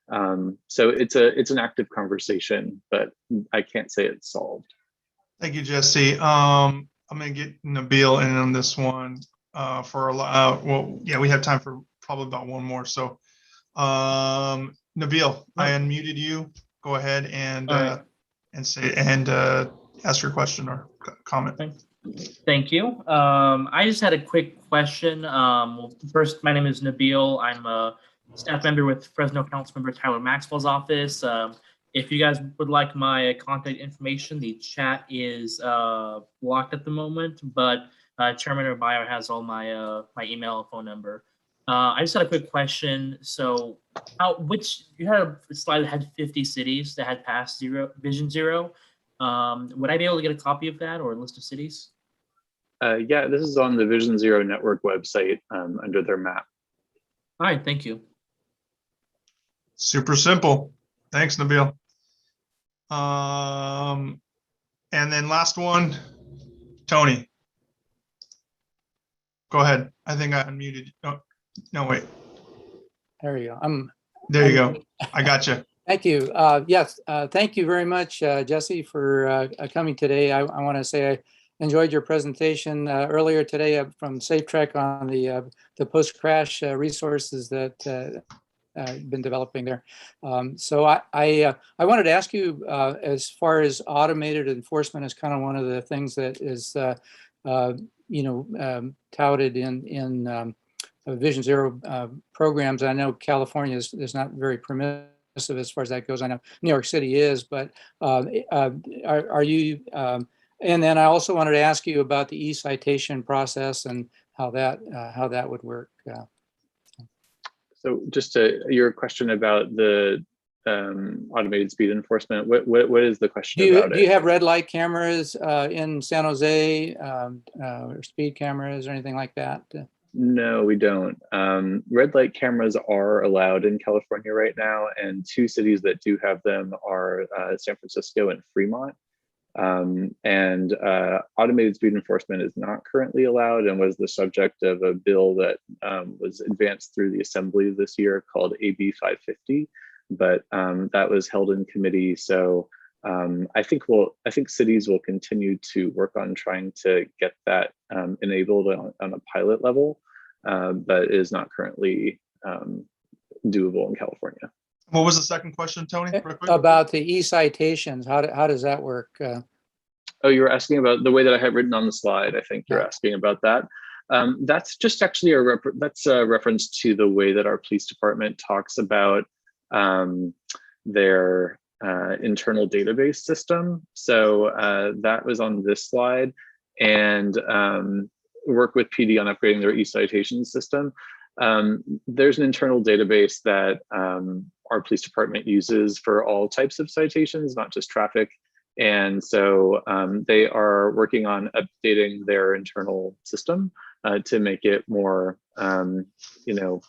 So it's an active conversation, but I can't say it's solved. Thank you, Jesse. I'm going to get Nabil in on this one for a lot. Well, yeah, we have time for probably about one more. So Nabil, I unmuted you. Go ahead and ask your question or comment. Thank you. I just had a quick question. Well, first, my name is Nabil. I'm a staff member with Fresno Councilmember Tyler Maxwell's office. If you guys would like my contact information, the chat is blocked at the moment, but Chairman or bio has all my my email and phone number. I just had a quick question. So, you had a slide that had 50 cities that had passed Vision Zero. Would I be able to get a copy of that or a list of cities? Yeah, this is on the Vision Zero Network website under their map. All right, thank you. Super simple. Thanks, Nabil. And then last one, Tony. Go ahead. I think I unmuted. Oh, no, wait. There you go. There you go. I got you. Thank you. Yes, thank you very much, Jesse, for coming today. I want to say I enjoyed your presentation earlier today from SafeTrek on the post-crash resources that been developing there. So I wanted to ask you, as far as automated enforcement is kind of one of the things that is touted in Vision Zero programs. I know California is not very permissive as far as that goes. I know New York City is, but are you? And then I also wanted to ask you about the e-citation process and how that would work. So just your question about the automated speed enforcement, what is the question about it? Do you have red light cameras in San Jose or speed cameras or anything like that? No, we don't. Red light cameras are allowed in California right now, and two cities that do have them are San Francisco and Fremont. And automated speed enforcement is not currently allowed and was the subject of a bill that was advanced through the Assembly this year called AB 550, but that was held in committee. So I think cities will continue to work on trying to get that enabled on a pilot level, but it is not currently doable in California. What was the second question, Tony? About the e-citations, how does that work? Oh, you were asking about the way that I have written on the slide. I think you're asking about that. That's just actually a reference to the way that our police department talks about their internal database system. So that was on this slide, and work with PD on upgrading their e-citation system. There's an internal database that our police department uses for all types of citations, not just traffic. And so they are working on updating their internal system. to make it more, you know,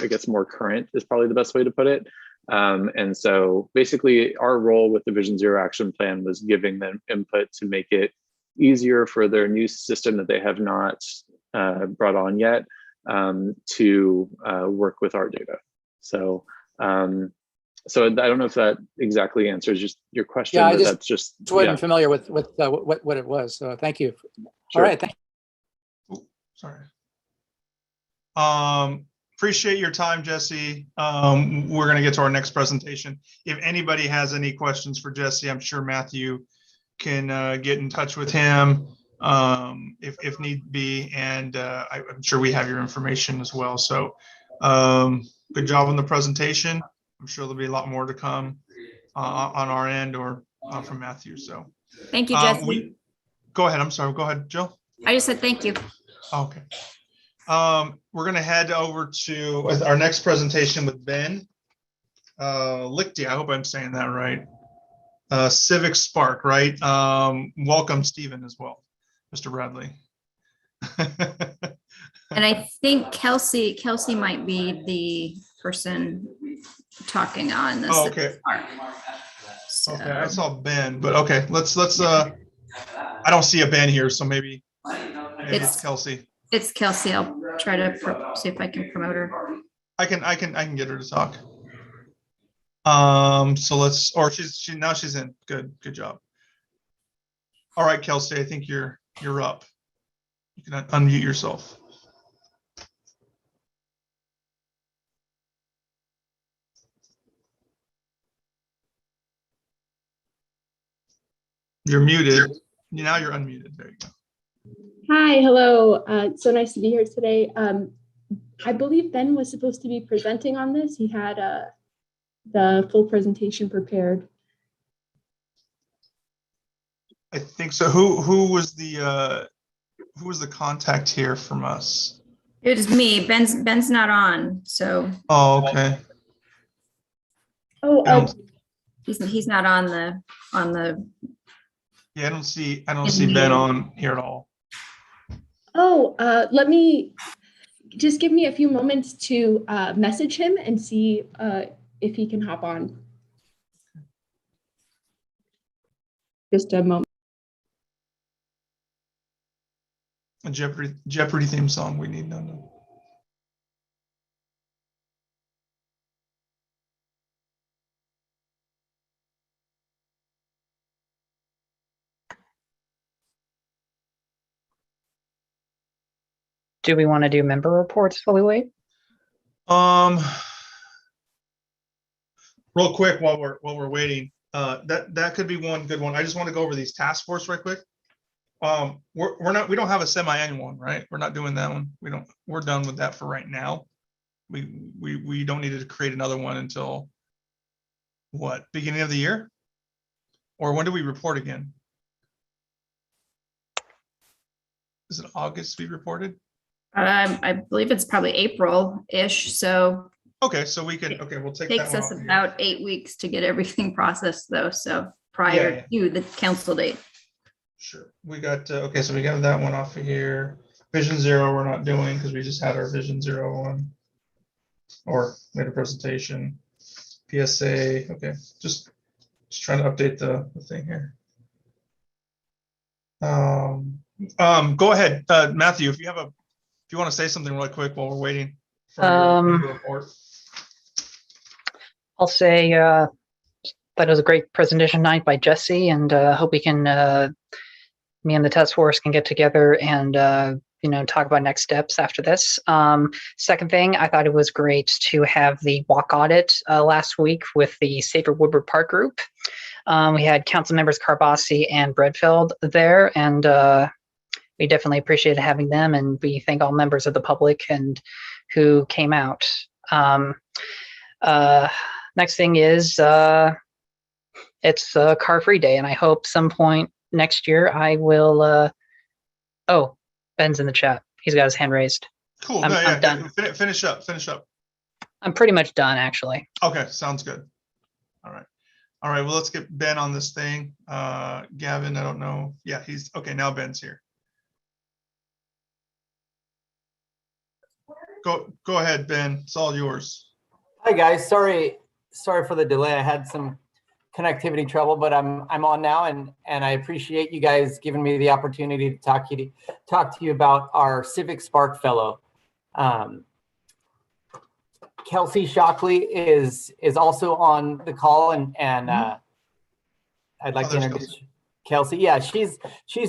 I guess more current is probably the best way to put it. And so basically our role with the Vision Zero action plan was giving them input to make it easier for their new system that they have not brought on yet to work with our data. So, so I don't know if that exactly answers just your question. Yeah, I but just that's just wasn't familiar with what it was. So thank you. Sure. All right. Thank you. Ooh, sorry. Appreciate your time, Jesse. We're going to get to our next presentation. If anybody has any questions for Jesse, I'm sure Matthew can get in touch with him if need be. And I'm sure we have your information as well. So good job on the presentation. I'm sure there'll be a lot more to come on our end or from Matthew. So Thank you, Jesse. Go ahead. I'm sorry. Go ahead, Jill. I just said thank you. Okay. We're going to head over to our next presentation with Ben Lichty. I hope I'm saying that right. Civic Spark, right? Welcome, Stephen, as well, Mr. Bradley. And I think Kelsey might be the person talking on this. Oh, okay. So. Okay, I saw Ben, but okay, let's I don't see a Ben here, so maybe it's Kelsey. It's Kelsey. I'll try to see if I can promote her. I can get her to talk. So let's, or now she's in. Good job. All right, Kelsey, I think you're up. You can unmute yourself. You're muted. Now you're unmuted. There you go. Hi, hello. So nice to be here today. I believe Ben was supposed to be presenting on this. He had the full presentation prepared. I think so. Who was the contact here from us? It was me. Ben's not on, so. Oh, okay. Oh, he's not on the. Yeah, I don't see Ben on here at all. Oh, let me just give me a few moments to message him and see if he can hop on. Just a moment. A Jeopardy theme song we need. No. Do we want to do member reports while we wait? Real quick while we're waiting, that could be one good one. I just want to go over these task force right quick. We don't have a semi-annual one, right? We're not doing that one. We're done with that for right now. We don't need to create another one until what, beginning of the year? Or when do we report again? Is it August we reported? I believe it's probably April-ish, so. Okay, so we'll take that one. Takes us about 8 weeks to get everything processed though, so prior to the council date. Sure. We got, okay, so we got that one off of here. Vision Zero we're not doing because we just had our Vision Zero one. Or made a presentation. PSA, okay, just trying to update the thing here. Go ahead, Matthew, if you want to say something really quick while we're waiting for your report. I'll say that it was a great presentation night by Jesse, and hope we can, me and the task force can get together and talk about next steps after this. Second thing, I thought it was great to have the walk audit last week with the Safer Woodward Park group. We had council members Carbasi and Bredfeld there, and we definitely appreciated having them, and we thank all members of the public and who came out. Next thing is it's car-free day, and I hope some point next year I will. Oh, Ben's in the chat. He's got his hand raised. Cool. I'm done. Finish up. I'm pretty much done, actually. Okay, sounds good. All right. Well, let's get Ben on this thing. Gavin, I don't know. Yeah, he's okay. Now Ben's here. Go ahead, Ben. It's all yours. Hi guys, sorry for the delay. I had some connectivity trouble, but I'm on now, and I appreciate you guys giving me the opportunity to talk to you about our Civic Spark Fellow. Kelsey Shockley is also on the call, and I'd like to introduce Kelsey. Yeah, she's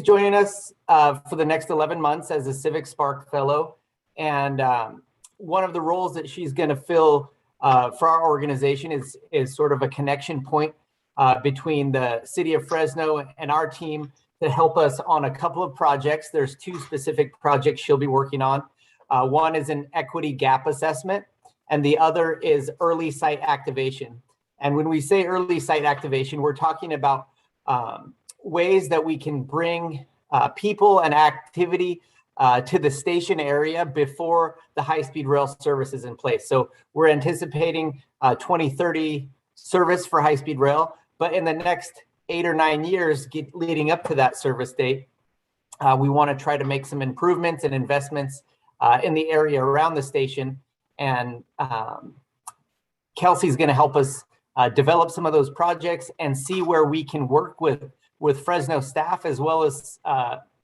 joining us for the next 11 months as a Civic Spark Fellow, and one of the roles that she's going to fill for our organization is sort of a connection point between the city of Fresno and our team to help us on a couple of projects. There's two specific projects she'll be working on. One is an equity gap assessment, and the other is early site activation. And when we say early site activation, we're talking about ways that we can bring people and activity to the station area before the high-speed rail service is in place. So we're anticipating 2030 service for high-speed rail, but in the next 8 or 9 years leading up to that service date, we want to try to make some improvements and investments in the area around the station. And Kelsey's going to help us develop some of those projects and see where we can work with Fresno staff, as well as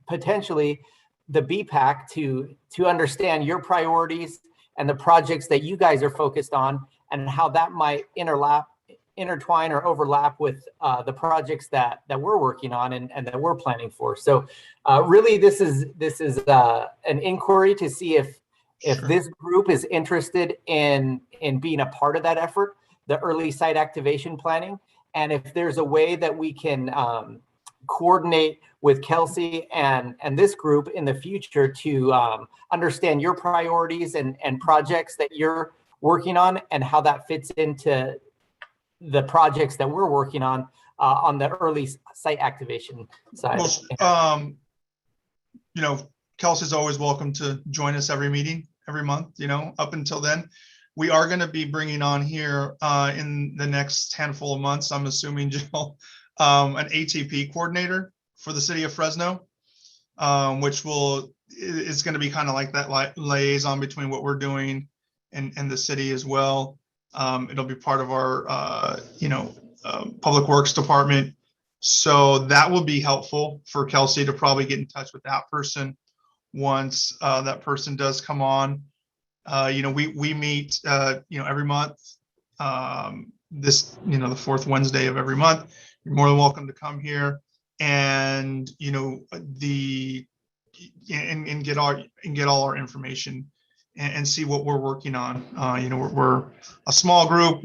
potentially the BPAC to understand your priorities and the projects that you guys are focused on, and how that might intertwine or overlap with the projects that we're working on and that we're planning for. So really this is an inquiry to see if this group is interested in being a part of that effort, the early site activation planning, and if there's a way that we can coordinate with Kelsey and this group in the future to understand your priorities and projects that you're working on, and how that fits into the projects that we're working on the early site activation side. Well, Kelsey's always welcome to join us every meeting, every month, up until then. We are going to be bringing on here in the next handful of months, I'm assuming, Jill, an ATP coordinator for the city of Fresno, which is going to be kind of like that liaison between what we're doing and the city as well. It'll be part of our, public works department. So that will be helpful for Kelsey to probably get in touch with that person once that person does come on. We meet, every month, the fourth Wednesday of every month. You're more than welcome to come here and, get all our information and see what we're working on. We're a small group.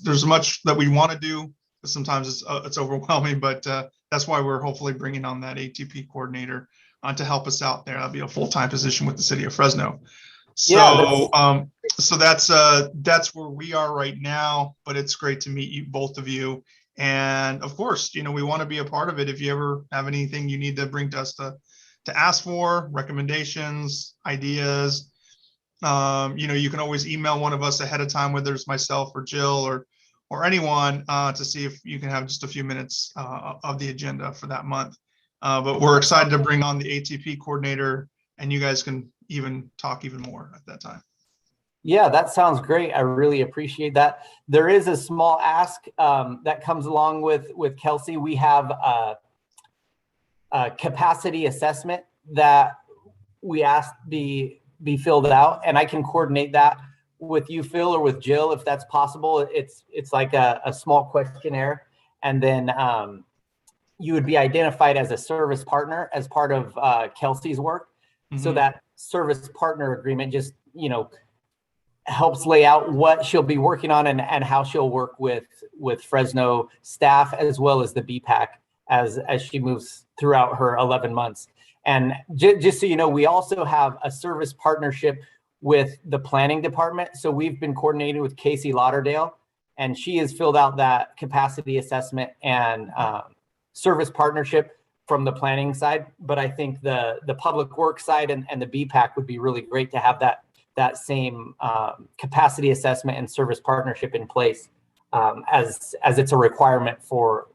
There's much that we want to do, but sometimes it's overwhelming. But that's why we're hopefully bringing on that ATP coordinator to help us out there. That'll be a full-time position with the city of Fresno. So, so that's where we are right now. But it's great to meet you, both of you. And of course, we want to be a part of it. If you ever have anything you need to bring to us to ask for, recommendations, ideas, you can always email one of us ahead of time, whether it's myself or Jill or anyone, to see if you can have just a few minutes of the agenda for that month. But we're excited to bring on the ATP coordinator, and you guys can even talk even more at that time. Yeah, that sounds great. I really appreciate that. There is a small ask that comes along with Kelsey. We have a capacity assessment that we asked be filled out, and I can coordinate that with you, Phil, or with Jill, if that's possible. It's like a small questionnaire, and then you would be identified as a service partner as part of Kelsey's work. Mm-hmm. So that service partner agreement just, helps lay out what she'll be working on and how she'll work with Fresno staff, as well as the BPAC as she moves throughout her 11 months. And just so you know, we also have a service partnership with the planning department. So we've been coordinating with Casey Lauderdale, and she has filled out that capacity assessment and service partnership from the planning side. But I think the public works side and the BPAC would be really great to have that same capacity assessment and service partnership in place as it's a requirement for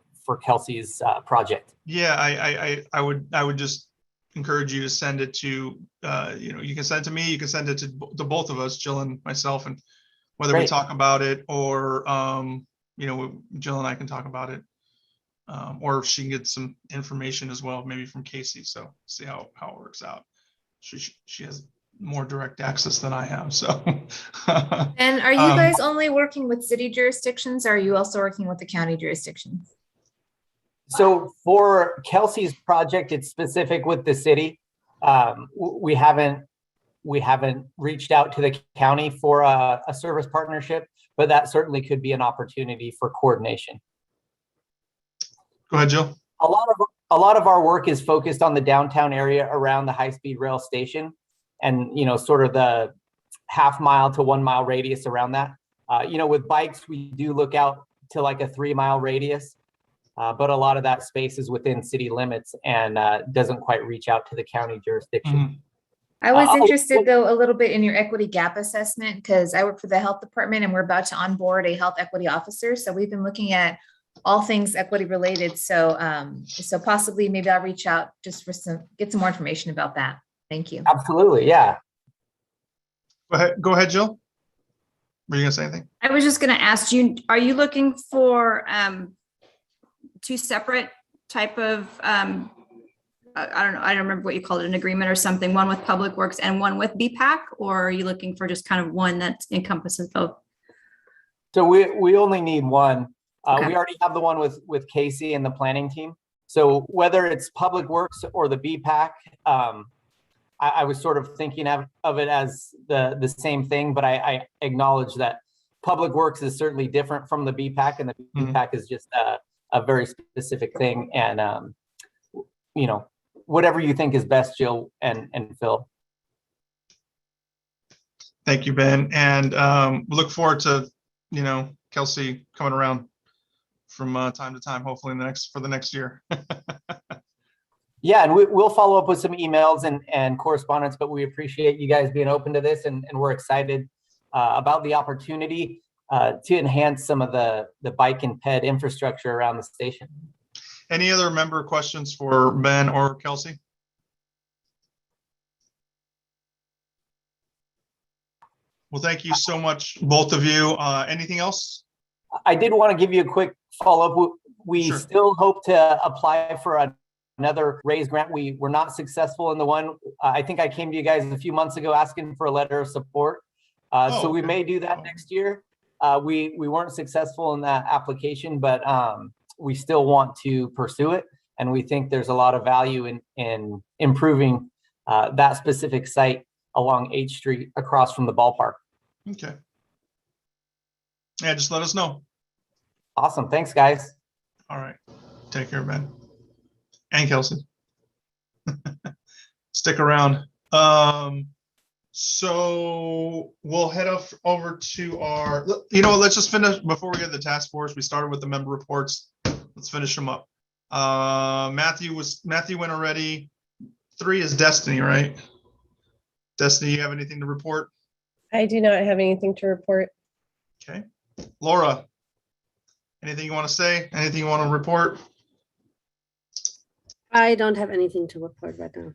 Kelsey's project. Yeah, I would just encourage you to send it to, you can send it to me, you can send it to both of us, Jill and myself, and whether we Great. talk about it or, Jill and I can talk about it. Or she can get some information as well, maybe from Casey. So see how it works out. She has more direct access than I have. So. And are you guys only working with city jurisdictions, or are you also working with the county jurisdictions? So for Kelsey's project, it's specific with the city. We haven't reached out to the county for a service partnership, but that certainly could be an opportunity for coordination. Go ahead, Jill. A lot of our work is focused on the downtown area around the high-speed rail station, and sort of the half-mile to 1 mile radius around that. With bikes, we do look out to like a 3 mile radius, but a lot of that space is within city limits and doesn't quite reach out to the county jurisdiction. Mm-hmm. I was interested though a little bit in your equity gap assessment, because I work for the health department and we're about to onboard a health equity officer. So we've been looking at all things equity related. So possibly maybe I'll reach out just for get some more information about that. Thank you. Absolutely, yeah. Go ahead, Jill. Were you gonna say anything? I was just going to ask you, are you looking for two separate type of, I don't know, I don't remember what you called it, an agreement or something, one with Public Works and one with BPAC, or are you looking for just kind of one that encompasses both? So we only need one. Okay. We already have the one with Casey and the planning team. So whether it's Public Works or the BPAC, I was sort of thinking of it as the same thing, but I acknowledge that Public Works is certainly different from the BPAC, and the BPAC is just a very specific thing. And, whatever you think is best, Jill and Phil. Thank you, Ben. And we look forward to, Kelsey coming around from time to time, hopefully for the next year. Yeah, and we'll follow up with some emails and correspondence, but we appreciate you guys being open to this, and we're excited about the opportunity to enhance some of the bike and ped infrastructure around the station. Any other member questions for Ben or Kelsey? Well, thank you so much, both of you. Anything else? I did want to give you a quick follow-up. We Sure. still hope to apply for another RAISE grant. We were not successful in the one. I think I came to you guys a few months ago asking for a letter of support. So we may do that next year. We weren't successful in that application, but we still want to pursue it. And we think there's a lot of value in improving that specific site along H Street across from the ballpark. Okay. Yeah, just let us know. Awesome. Thanks, guys. All right. Take care, Ben. And Kelsey. Stick around. So we'll head over to our, let's just finish before we get to the task force. We started with the member reports. Let's finish them up. Matthew went already. 3 is Destiny, right? Destiny, you have anything to report? I do not have anything to report. Okay. Laura, anything you want to say? Anything you want to report? I don't have anything to report right now.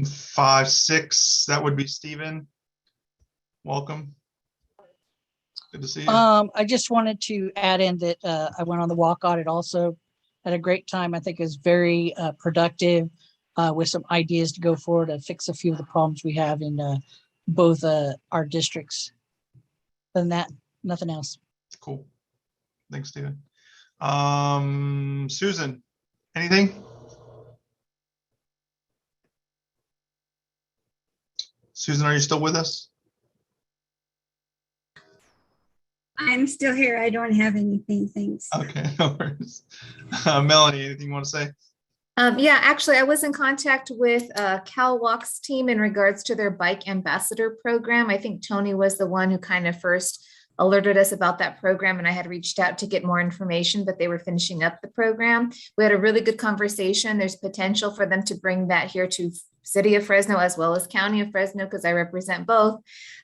5, 6, that would be Stephen. Welcome. Good to see you. I just wanted to add in that I went on the walk audit also, had a great time. I think it was very productive with some ideas to go forward to fix a few of the problems we have in both our districts. Other than that, nothing else. Cool. Thanks, Stephen. Susan, anything? Susan, are you still with us? I'm still here. I don't have anything. Thanks. Okay, no worries. Melanie, anything you want to say? Yeah, actually, I was in contact with CalWalk's team in regards to their bike ambassador program. I think Tony was the one who kind of first alerted us about that program, and I had reached out to get more information, but they were finishing up the program. We had a really good conversation. There's potential for them to bring that here to City of Fresno as well as County of Fresno, because I represent both.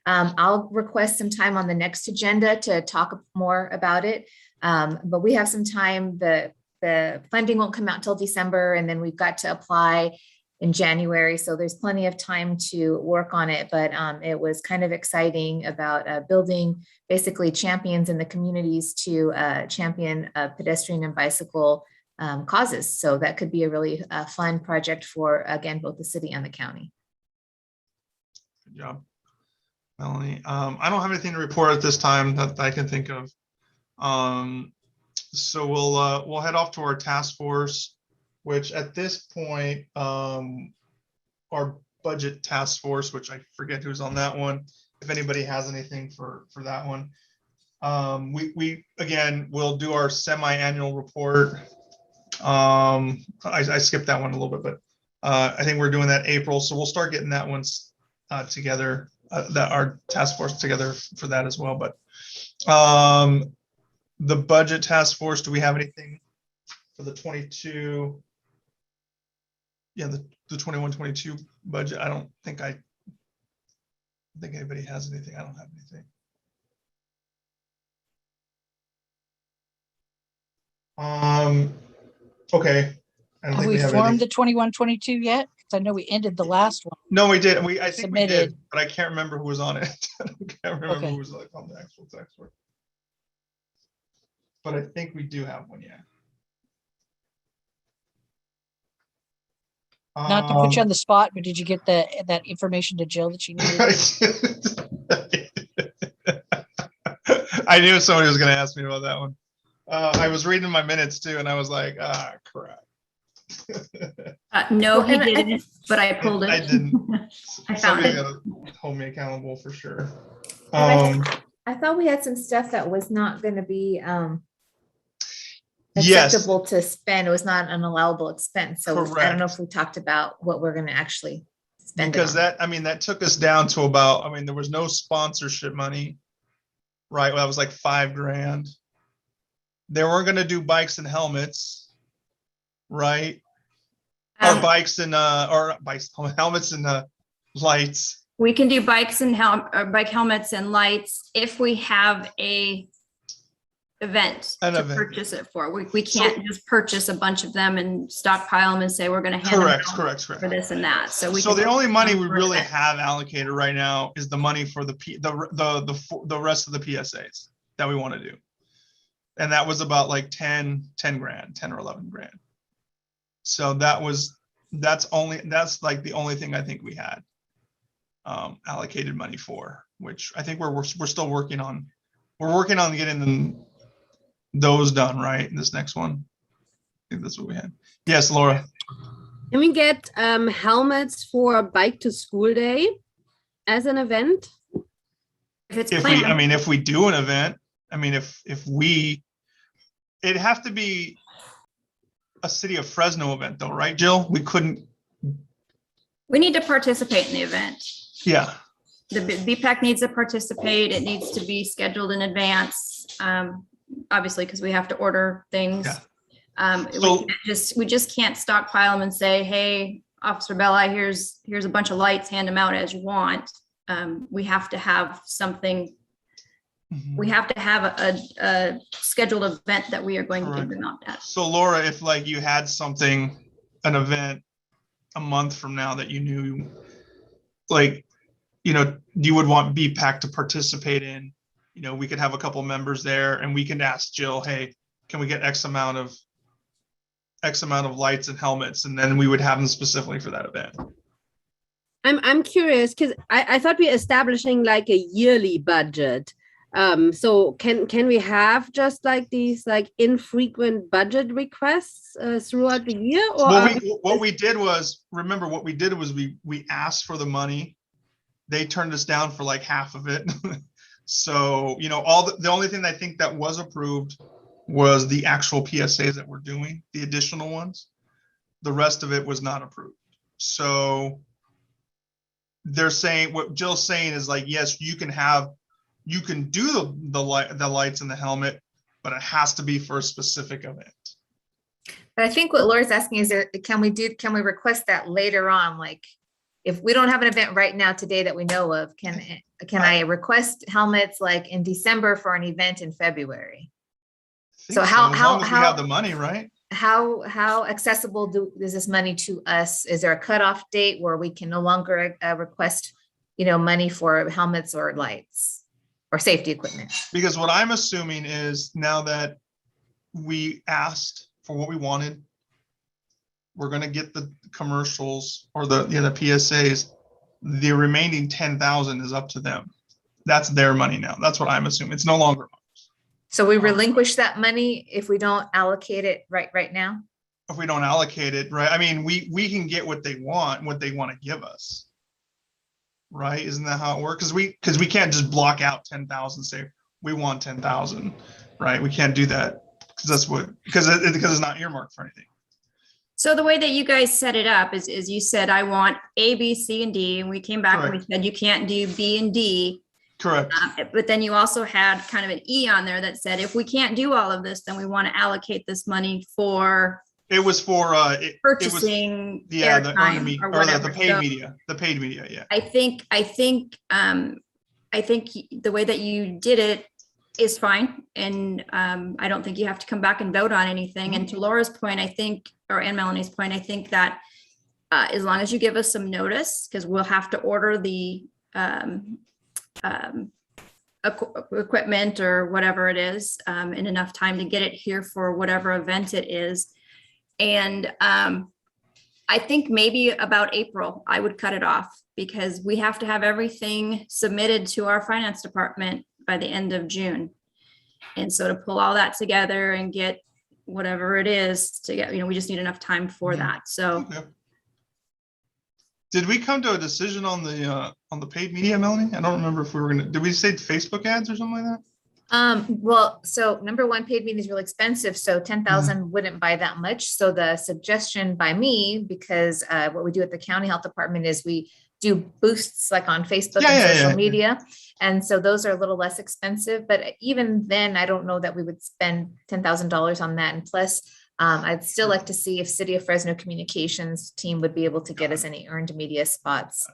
I'll request some time on the next agenda to talk more about it. But we have some time. The the funding won't come out until December, and then we've got to apply in January. So there's plenty of time to work on it, but it was kind of exciting about building basically champions in the communities to champion pedestrian and bicycle causes. So that could be a really fun project for, again, both the city and the county. Good job, Melanie. I don't have anything to report at this time that I can think of. So we'll head off to our task force, which at this point, our budget task force, which I forget who's on that one. If anybody has anything for that one, we again will do our semi-annual report. I skipped that one a little bit, but I think we're doing that April, so we'll start getting that one together, that our task force together for that as well. But the budget task force, do we have anything for the 22? Yeah, the 21-22 budget. I don't think anybody has anything. I don't have anything. Okay. I don't Have think we have formed anything. the 21-22 yet? Because I know we ended the last one. No, we did. I think we Submitted. did, but I can't remember who was on it. I can't remember Okay. who was like on the actual text work. But I think we do have one, yeah. Not to put you on the spot, but did you get that information to Jill that she needed? I knew somebody was going to ask me about that one. I was reading my minutes too, and I was like, crap. No, he Well, and didn't, but I pulled it. I didn't. I found Somebody's it. got to hold me accountable for sure. I thought we had some stuff that was not going to be Yes. acceptable to spend. It was not an allowable expense. So I don't know Correct. if we talked about what we're going to actually spend. Because that took us down to about, there was no sponsorship money, right? Well, that was like $5,000. They weren't going to do bikes and helmets, right? Or bikes and helmets and lights. We can do bikes and bike helmets and lights if we have a event to purchase it for. We can't just purchase a bunch of them and stockpile them and say we're going to hand them out Correct. for this and that. So The only money we really have allocated right now is the money for the rest of the PSAs that we want to do, and that was about like 10 grand, 10 or 11 grand. So that's like the only thing I think we had allocated money for, which I think we're still working on. We're working on getting those done, right? This next one. I think that's what we had. Yes, Laura. Can we get helmets for Bike to School Day as an event? If we do an event, it'd have to be a City of Fresno event though, right, Jill? We need to participate in the event. Yeah. The BPAC needs to participate. It needs to be scheduled in advance, obviously, because we have to order things. Yeah. We just can't stockpile them and say, hey, Officer Bella, here's a bunch of lights, hand them out as you want. We have to have something. Mm-hmm. We have to have a scheduled event that we are going to give them out at. So Laura, if like you had an event a month from now that you knew, like, you would want BPAC to participate in, we could have a couple members there and we can ask Jill, hey, can we get X amount of lights and helmets? And then we would have them specifically for that event. I'm curious because I thought we were establishing like a yearly budget. So can we have just like these like infrequent budget requests throughout the year? Or what we did was we asked for the money. They turned us down for like half of it. So, the only thing I think that was approved was the actual PSAs that we're doing, the additional ones. The rest of it was not approved. So they're saying, what Jill's saying is like, yes, you can do the lights and the helmet, but it has to be for a specific event. But I think what Laura's asking is, can we request that later on? Like, if we don't have an event right now today that we know of, can I request helmets like in December for an event in February? So as long as we have the money, right? how accessible is this money to us? Is there a cutoff date where we can no longer request, money for helmets or lights or safety equipment? Because what I'm assuming is now that we asked for what we wanted, we're going to get the commercials or the PSAs. The remaining 10,000 is up to them. That's their money now. That's what I'm assuming. It's no longer. So we relinquish that money if we don't allocate it right now? If we don't allocate it, right? I mean, we can get what they want to give us. Right? Isn't that how it works? Because we can't just block out 10,000, say we want 10,000, right? We can't do that because it's not earmarked for anything. So the way that you guys set it up is you said, I want A, B, C, and D, and we came back and we said, you can't do B and D. Correct. But then you also had kind of an E on there that said, if we can't do all of this, then we want to allocate this money for. It was for purchasing. The earned media or the paid media. The paid media, yeah. I think the way that you did it is fine, and I don't think you have to come back and vote on anything. And to Laura's point, and Melanie's point, I think that as long as you give us some notice, because we'll have to order the equipment or whatever it is in enough time to get it here for whatever event it is. And I think maybe about April, I would cut it off, because we have to have everything submitted to our finance department by the end of June. And so to pull all that together and get whatever it is to get, we just need enough time for that. So. Okay. Did we come to a decision on the paid media, Melanie? I don't remember if we were did we say Facebook ads or something like that? Well, so number one, paid media is really expensive. So 10,000 wouldn't buy that much. So the suggestion by me, because what we do at the county health department is we do boosts like on Facebook and social media. And so those are a little less expensive, but even then I don't know that we would spend $10,000 on that. And plus I'd still like to see if City of Fresno communications team would be able to get us any earned media spots.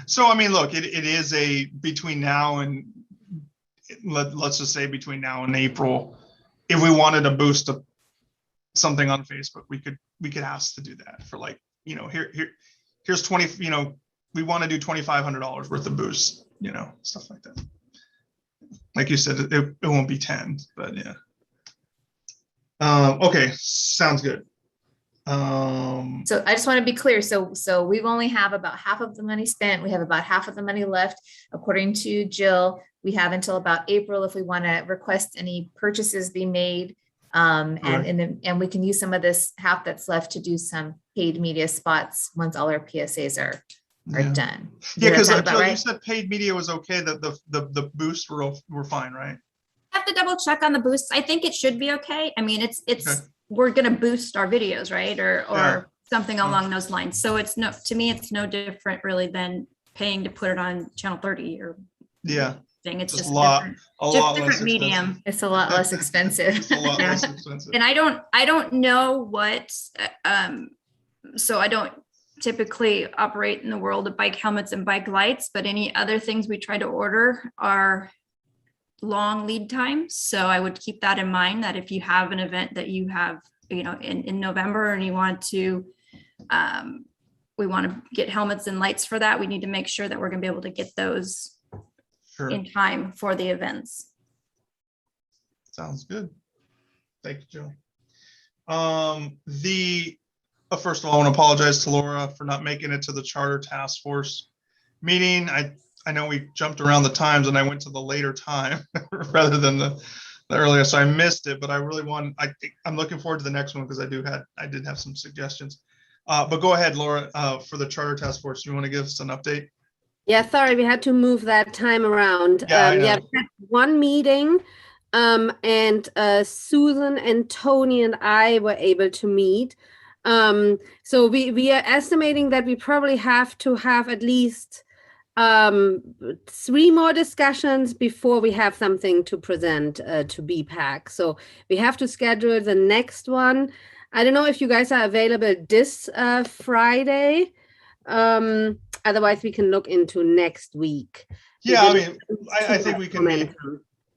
So, I mean, look, it is between now and let's just say between now and April, if we wanted to boost something on Facebook, we could ask to do that for here's 20, we want to do $2,500 worth of boosts, stuff like that. Like you said, it won't be 10, but yeah. Okay, sounds good. So I just want to be clear. So we've only have about half of the money spent. We have about half of the money left. According to Jill, we have until about April if we want to request any purchases be made. And we can use some of this half that's left to do some paid media spots once all our PSAs are done. Yeah, because you said paid media was okay. The boosts were fine, right? I have to double check on the boosts. I think it should be okay. I mean, we're going to boost our videos, right? Or something along those lines. So to me, it's no different really than paying to put it on channel 30 or thing. It's just different medium. It's a lot less expensive. It's a lot less expensive. And I don't know what, so I don't typically operate in the world of bike helmets and bike lights, but any other things we try to order are long lead times. So I would keep that in mind, that if you have an event that you have, in November and you want to, we want to get helmets and lights for that, we need to make sure that we're going to be able to get those in time for the events. Sounds good. Thank you, Joe. First of all, I want to apologize to Laura for not making it to the Charter Task Force meeting. I know we jumped around the times and I went to the later time rather than the earlier, so I missed it. But I really I'm looking forward to the next one because I did have some suggestions. But go ahead, Laura, for the Charter Task Force. You want to give us an update? Yeah, sorry, we had to move that time around. Yeah, we had one meeting, and Susan and Tony and I were able to meet. So we are estimating that we probably have to have at least 3 more discussions before we have something to present to BPAC. So we have to schedule the next one. I don't know if you guys are available this Friday. Otherwise, we can look into next week. Yeah, I mean, I think we can.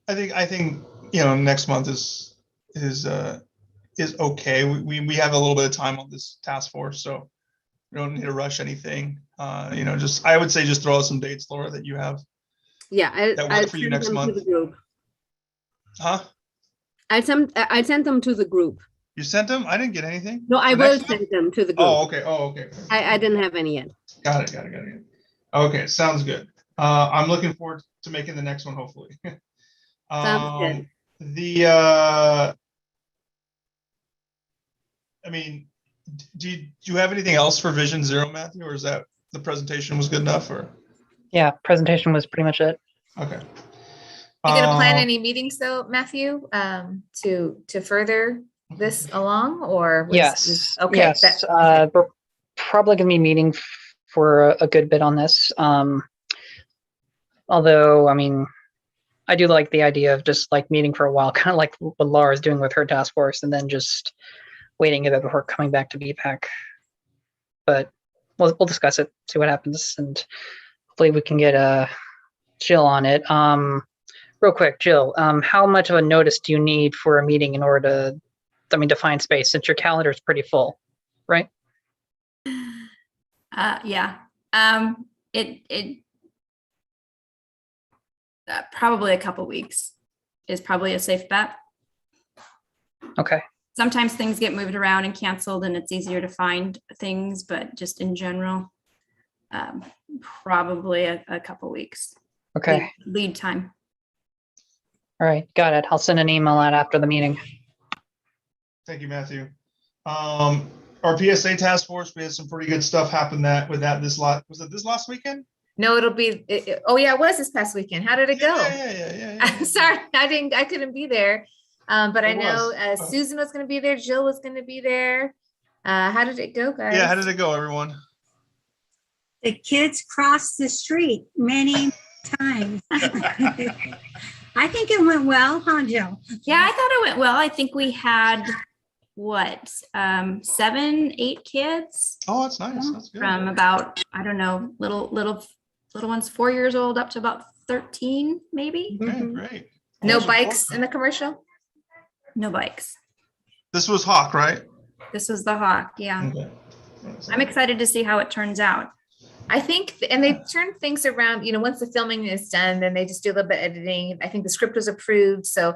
I think next month is is okay. We have a little bit of time on this task force, so we don't need to rush anything. Just I would say just throw out some dates, Laura, that you have. Yeah, That I'll work for you send next them to month. the group. Huh? I sent them to the group. You sent them? I didn't get anything. No, I The will next month? send them to the group. Oh, okay. Oh, okay. I didn't have any yet. Got it. Okay, sounds good. I'm looking forward to making the next one, hopefully. Sounds good. Do you have anything else for Vision Zero, Matthew, or is that the presentation was good enough? Or Yeah, presentation was pretty much it. okay. You gonna plan any meetings though, Matthew, to further this along, or? Yes. Okay. Yes. We're probably gonna be meeting for a good bit on this. Although, I mean, I do like the idea of just like meeting for a while, kind of like what Laura's doing with her task force, and then just waiting a bit before coming back to BPAC. But we'll discuss it, see what happens, and hopefully we can get Jill on it. Real quick, Jill, how much of a notice do you need for a meeting in order to, find space, since your calendar is pretty full, right? Yeah. It probably a couple weeks is probably a safe bet. Okay. Sometimes things get moved around and canceled and it's easier to find things, but just in general, probably a couple weeks. Okay. Lead time. All right, got it. I'll send an email out after the meeting. Thank you, Matthew. Our PSA task force, we had some pretty good stuff happen was it this last weekend? No, it'll be, oh yeah, it was this past weekend. How did it go? Yeah. I'm sorry, I couldn't be there. But I know was. Susan was gonna be there, Jill was gonna be there. How did it go, guys? Yeah, how did it go, everyone? The kids crossed the street many times. I think it went well, huh, Jill? Yeah, I thought it went well. I think we had 7, 8 kids. Oh, that's nice. That's good. From about, I don't know, little ones 4 years old up to about 13, maybe. Okay, great. No bikes in the commercial? No bikes. This was Hawk, right? This was the Hawk, yeah. Okay. I'm excited to see how it turns out. I think, and they turn things around, once the filming is done, then they just do a little bit of editing. I think the script was approved. So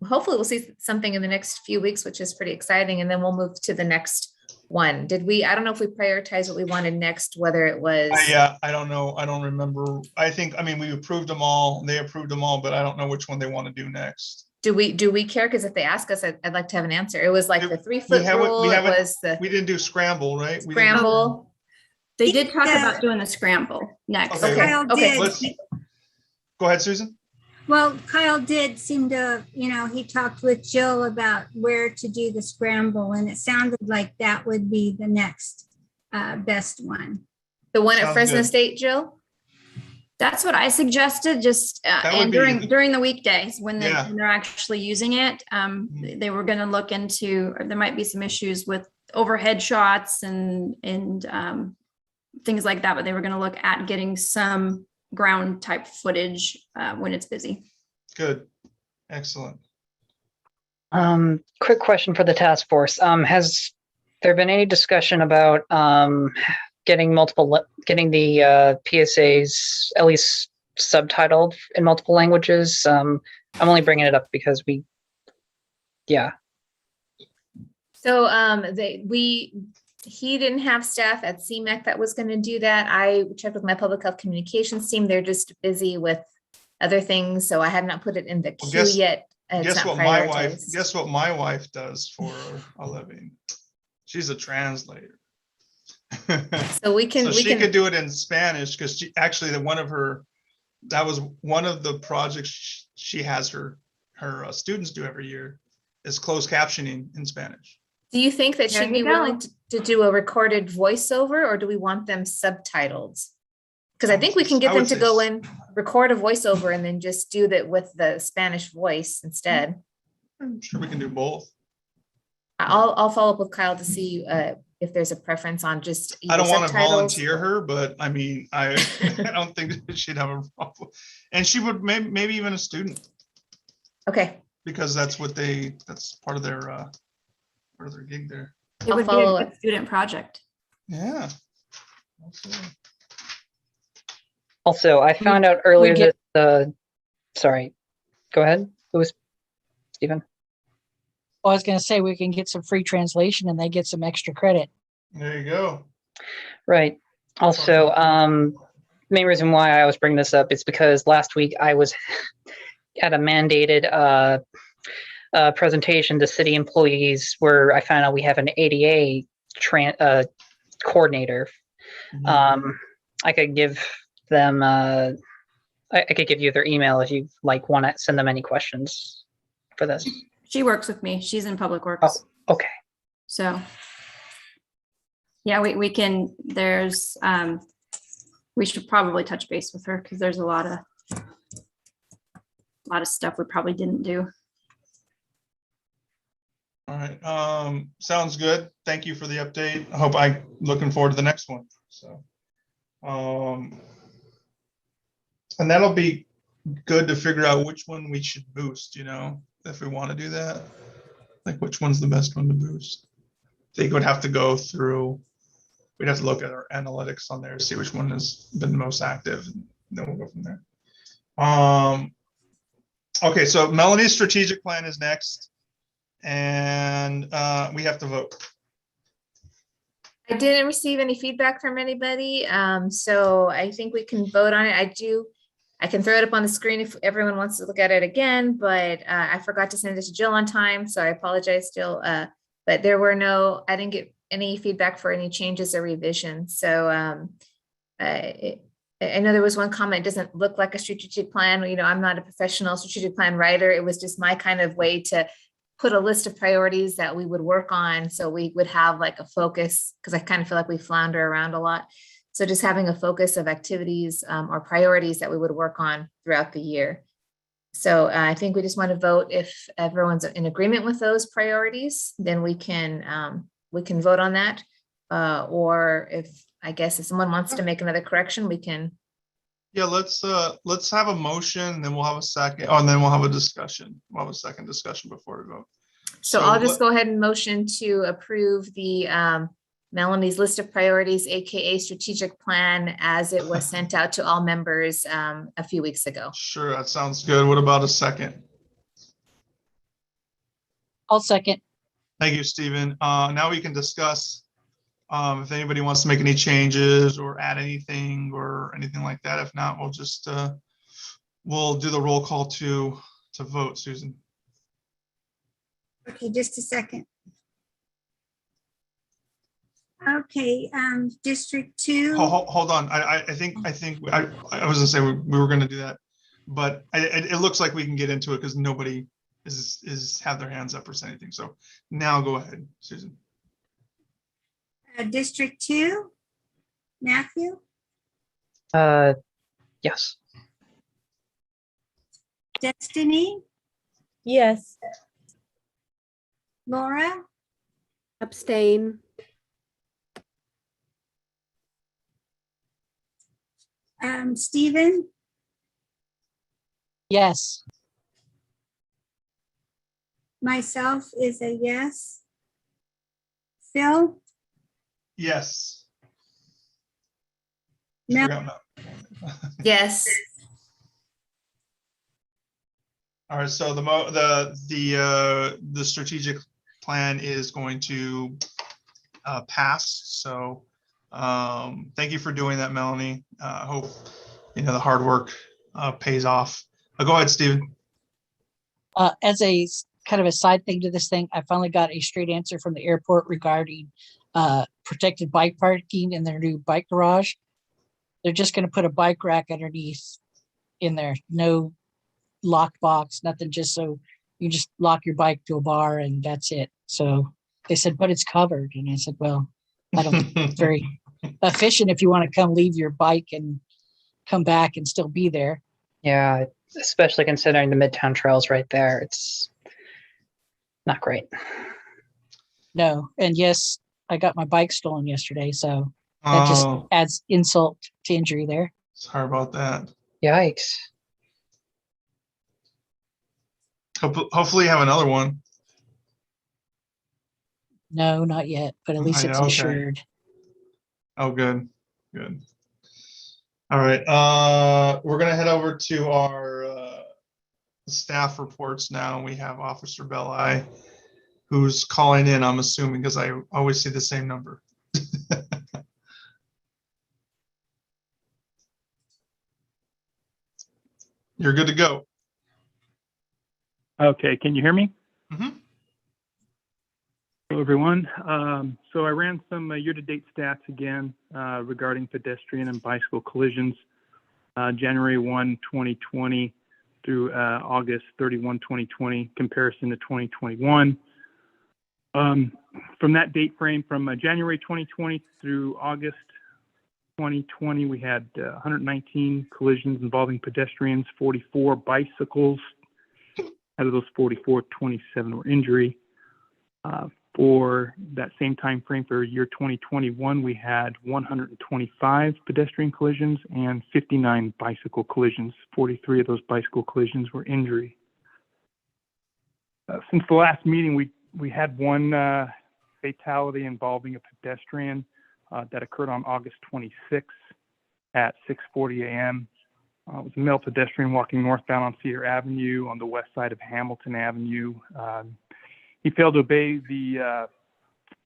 hopefully we'll see something in the next few weeks, which is pretty exciting. And then we'll move to the next one. I don't know if we prioritized what we wanted next, whether it was. I don't know. I don't remember. We approved them all. They approved them all, but I don't know which one they want to do next. Do we care? Because if they ask us, I'd like to have an answer. It was like the 3-foot rule. We didn't do scramble, right? Scramble. They did talk about doing the scramble next. Okay. Kyle did. Go ahead, Susan. Well, Kyle did seem to, he talked with Jill about where to do the scramble, and it sounded like that would be the next best one. The one at Fresno State, Jill? That's what I suggested, just and during the weekdays when they're actually using it. They were going to look into, or there might be some issues with overhead shots and things like that, but they were going to look at getting some ground type footage when it's busy. Good. Excellent. Quick question for the task force. Has there been any discussion about getting the PSAs at least subtitled in multiple languages? I'm only bringing it up because So he didn't have staff at CMEC that was going to do that. I checked with my public health communications team. They're just busy with other things. So I have not put it in the queue yet. Guess what my wife does for a living? She's a translator. So we can. She could do it in Spanish because she actually that was one of the projects she has her students do every year is closed captioning in Spanish. Do you think that she'd be willing to do a recorded voiceover, or do we want them subtitled? Because I think we can get them to go in, record a voiceover, and then just do that with the Spanish voice instead. I'm sure we can do both. I'll follow up with Kyle to see if there's a preference on just. I don't want to volunteer her, but I don't think she'd have a problem, and she would maybe even a student. Okay. Because that's part of their further gig there. It I'll would be follow a up. good student project. Yeah. Absolutely. Also, I found out earlier get- that sorry, go ahead. It was Stephen. Well, I was going to say we can get some free translation and they get some extra credit. There you go. Right. Also, main reason why I was bringing this up is because last week I was at a mandated presentation to city employees where I found out we have an ADA coordinator. I could give them, I could give you their email if you like want to send them any questions for this. She works with me. She's in Public Works. Oh, okay. So, yeah, we can, we should probably touch base with her because there's a lot of stuff we probably didn't do. All right. Sounds good. Thank you for the update. I'm looking forward to the next one. So, and that'll be good to figure out which one we should boost, if we want to do that. Like which one's the best one to boost? I think we'd have to go through, we'd have to look at our analytics on there, see which one has been the most active, and then we'll go from there. Okay, so Melanie's strategic plan is next, and we have to vote. I didn't receive any feedback from anybody, so I think we can vote on it. I can throw it up on the screen if everyone wants to look at it again, but I forgot to send it to Jill on time, so I apologize, Jill. But I didn't get any feedback for any changes or revisions. So I know there was one comment, it doesn't look like a strategic plan. I'm not a professional strategic plan writer. It was just my kind of way to put a list of priorities that we would work on. So we would have like a focus, because I kind of feel like we flounder around a lot. So just having a focus of activities or priorities that we would work on throughout the year. So I think we just want to vote if everyone's in agreement with those priorities, then we can vote on that. Or if someone wants to make another correction, we can. Yeah, let's have a motion, then we'll have a second, and then we'll have a discussion. We'll have a second discussion before we vote. So I'll just go ahead and motion to approve the Melanie's list of priorities, AKA strategic plan, as it was sent out to all members a few weeks ago. Sure, that sounds good. What about a second? I'll second. Thank you, Stephen. Now we can discuss if anybody wants to make any changes or add anything or anything like that. If not, we'll just we'll do the roll call to vote, Susan. Okay, just a second. Okay, District 2. Hold on. I think I was gonna say we were gonna do that, but it looks like we can get into it because nobody is have their hands up or say anything. So now go ahead, Susan. District 2, Matthew, Yes. Destiny, Yes. Laura, Abstain. Stephen, Yes. myself is a yes. Phil, Yes. Mel, Forgot Mel. Yes. All right. So the strategic plan is going to pass. So thank you for doing that, Melanie. I hope the hard work pays off. Go ahead, Stephen. As a kind of a side thing to this thing, I finally got a straight answer from the airport regarding protected bike parking in their new bike garage. They're just going to put a bike rack underneath in there. No lock box, nothing, just so you just lock your bike to a bar and that's it. So they said, but it's covered. And I said, well, I don't think it's very efficient if you want to come leave your bike and come back and still be there. Yeah, especially considering the Midtown trails right there. It's not great. No. And yes, I got my bike stolen yesterday. So that just adds insult to injury there. Sorry about that. Yikes. Hopefully you have another one. No, not yet, but at least Not it's yet, okay. insured. Oh, good, good. All right, we're gonna head over to our staff reports now. We have Officer Belli, who's calling in, I'm assuming, because I always see the same number. You're good to go. Okay, can you hear me? Mhm. Hello, everyone. So I ran some year-to-date stats again regarding pedestrian and bicycle collisions, January 1, 2020 through August 31, 2020, comparison to 2021. From that date frame, from January 2020 through August 2020, we had 119 collisions involving pedestrians, 44 bicycles. Out of those 44, 27 were injury. For that same time frame for year 2021, we had 125 pedestrian collisions and 59 bicycle collisions. 43 of those bicycle collisions were injury. Since the last meeting, we had one fatality involving a pedestrian that occurred on August 26th at 6:40 a.m. It was a male pedestrian walking northbound on Cedar Avenue on the west side of Hamilton Avenue. He failed to obey the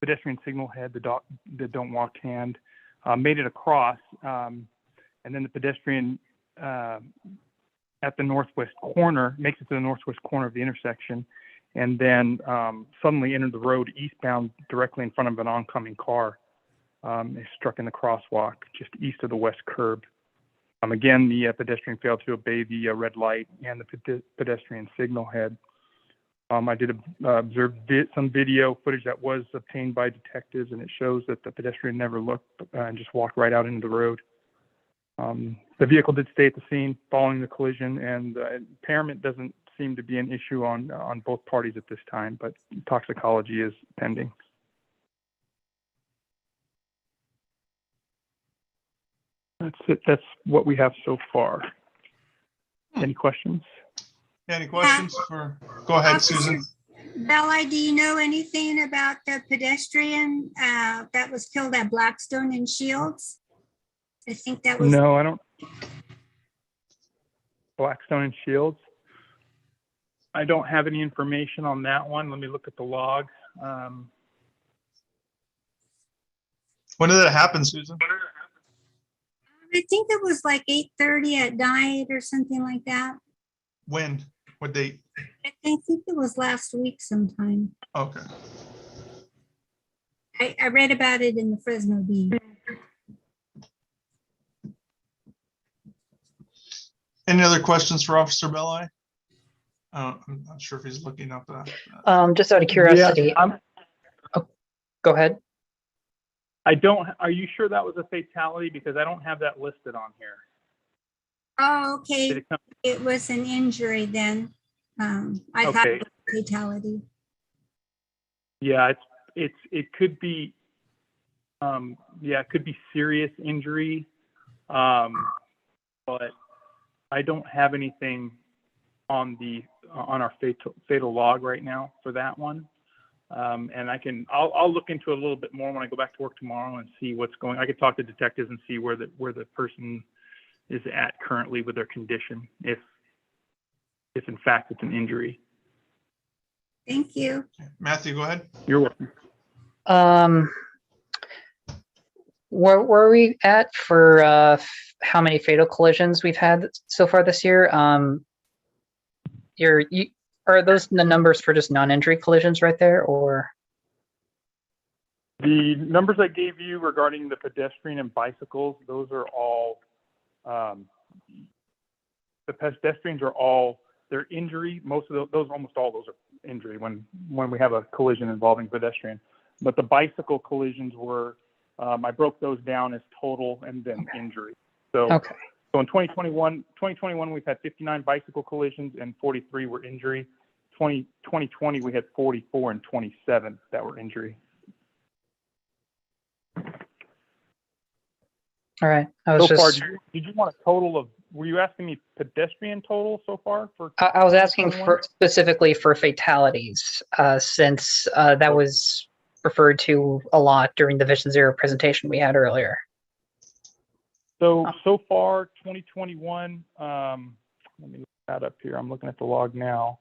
pedestrian signal head, the don't walk hand, made it across, and then the pedestrian at the northwest corner makes it to the northwest corner of the intersection, and then suddenly entered the road eastbound directly in front of an oncoming car. He struck in the crosswalk just east of the west curb. Again, the pedestrian failed to obey the red light and the pedestrian signal head. I did observe some video footage that was obtained by detectives, and it shows that the pedestrian never looked and just walked right out into the road. The vehicle did stay at the scene following the collision, and impairment doesn't seem to be an issue on both parties at this time, but toxicology is pending. That's it. That's what we have so far. Any questions? Any questions for, go ahead, Susan. Belli, do you know anything about the pedestrian that was killed at Blackstone and Shields? I think that was. No, I don't. Blackstone and Shields. I don't have any information on that one. Let me look at the log. When did that happen, Susan? I think it was like 8:30 at night or something like that. When? What date? I think it was last week sometime. Okay. I read about it in the Fresno Bee. Any other questions for Officer Belli? I'm not sure if he's looking up that. Just out of curiosity. Yeah, oh, go ahead. Are you sure that was a fatality? Because I don't have that listed on here. Oh, okay. It was an injury then. I thought it was a fatality. Yeah, it could be. It could be serious injury, but I don't have anything on our fatal log right now for that one. And I'll look into it a little bit more when I go back to work tomorrow and see what's going. I could talk to detectives and see where the person is at currently with their condition, if in fact it's an injury. Thank you. Matthew, go ahead. You're welcome. Where were we at for how many fatal collisions we've had so far this year? Are those the numbers for just non-injury collisions right there, or? The numbers I gave you regarding the pedestrian and bicycles, those are all, the pedestrians are all, their injury, almost all those are injury when we have a collision involving pedestrian. But the bicycle collisions were, I broke those down as total and then injury. So, so in 2021, we've had 59 bicycle collisions and 43 were injury. 2020, we had 44 and 27 that were injury. All right. So far, did you want a total of, were you asking me pedestrian total so far? I was asking specifically for fatalities, since that was referred to a lot during the Vision Zero presentation we had earlier. So far, 2021, let me look that up here. I'm looking at the log now.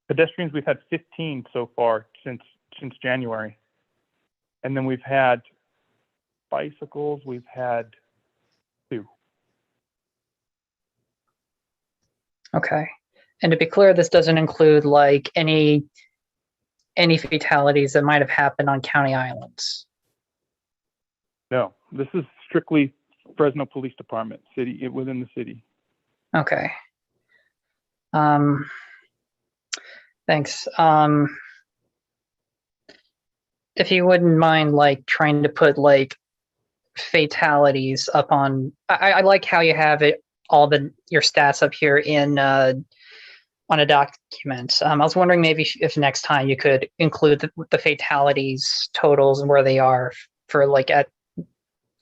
Pedestrians, we've had 15 so far since January. And then we've had bicycles, we've had 2. Okay. And to be clear, this doesn't include like any fatalities that might have happened on county islands. No, this is strictly Fresno Police Department, city, within the city. Okay. Thanks. If you wouldn't mind like trying to put like fatalities up on, I like how you have it, all your stats up here in on a document. I was wondering maybe if next time you could include the fatalities totals and where they are for like at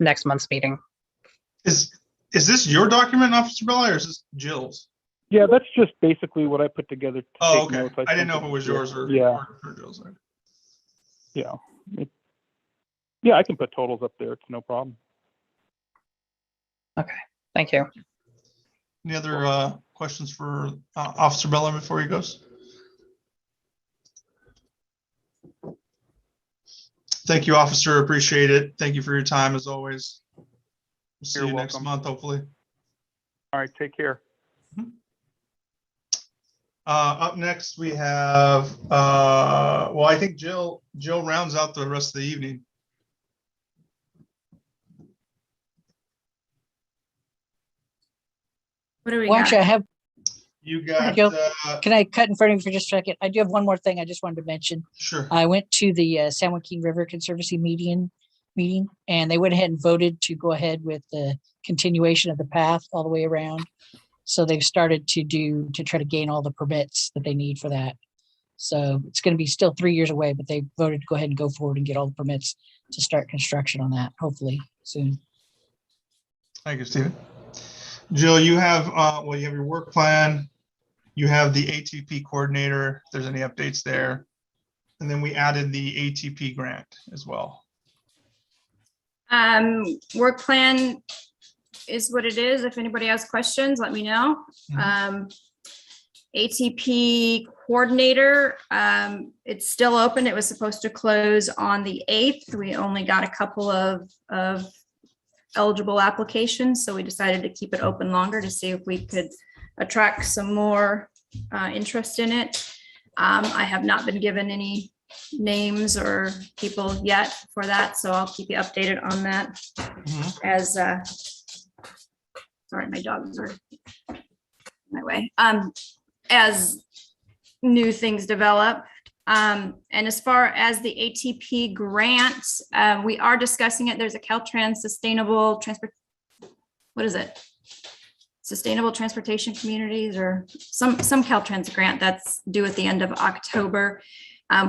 next month's meeting. Is this your document, Officer Bella, or is this Jill's? Yeah, that's just basically what I put together. Oh, okay. I didn't know if it was yours or Jill's. Yeah. Yeah, I can put totals up there. It's no problem. Okay, thank you. Any other questions for Officer Bella before he goes? Thank you, officer. Appreciate it. Thank you for your time as always. We'll see you next month, hopefully. All right, take care. Up next, we have, well, I think Jill rounds out the rest of the evening. What do we Well, got? actually, I have. You got. Can I cut in front of you for just a second? I do have one more thing I just wanted to mention. Sure. I went to the San Joaquin River Conservancy meeting, and they went ahead and voted to go ahead with the continuation of the path all the way around. So they've started to try to gain all the permits that they need for that. So it's going to be still 3 years away, but they voted to go ahead and go forward and get all the permits to start construction on that, hopefully soon. Thank you, Stephen. Jill, you have, you have your work plan. You have the ATP coordinator, if there's any updates there. And then we added the ATP grant as well. Work plan is what it is. If anybody has questions, let me know. ATP coordinator, it's still open. It was supposed to close on the 8th. We only got a couple of eligible applications, so we decided to keep it open longer to see if we could attract some more interest in it. I have not been given any names or people yet for that, so I'll keep you updated on that as sorry, my dogs are my way. As new things develop. And as far as the ATP grant, we are discussing it. There's a Caltrans Sustainable Sustainable Transportation Communities, or some Caltrans grant that's due at the end of October.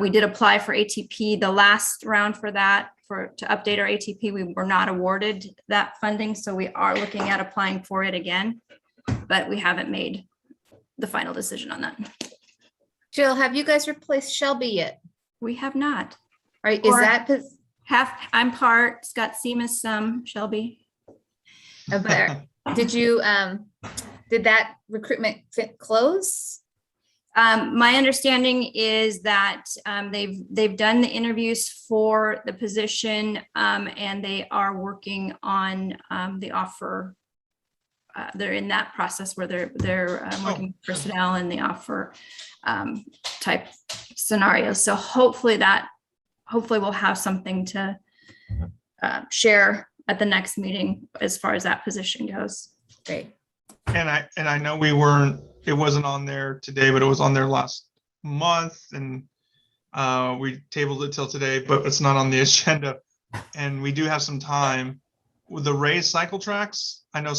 We did apply for ATP the last round for that, to update our ATP. We were not awarded that funding, so we are looking at applying for it again, but we haven't made the final decision on that. Jill, have you guys replaced Shelby yet? We have not. Right, is that I'm part, Scott Seamus, Shelby. But did you did that recruitment close? My understanding is that they've done the interviews for the position, and they are working on the offer. They're in that process where they're working with personnel in the offer type scenario. So hopefully we'll have something to share at the next meeting as far as that position goes. Great. And I know it wasn't on there today, but it was on there last month, and we tabled it till today, but it's not on the agenda. And we do have some time with the raised cycle tracks. I know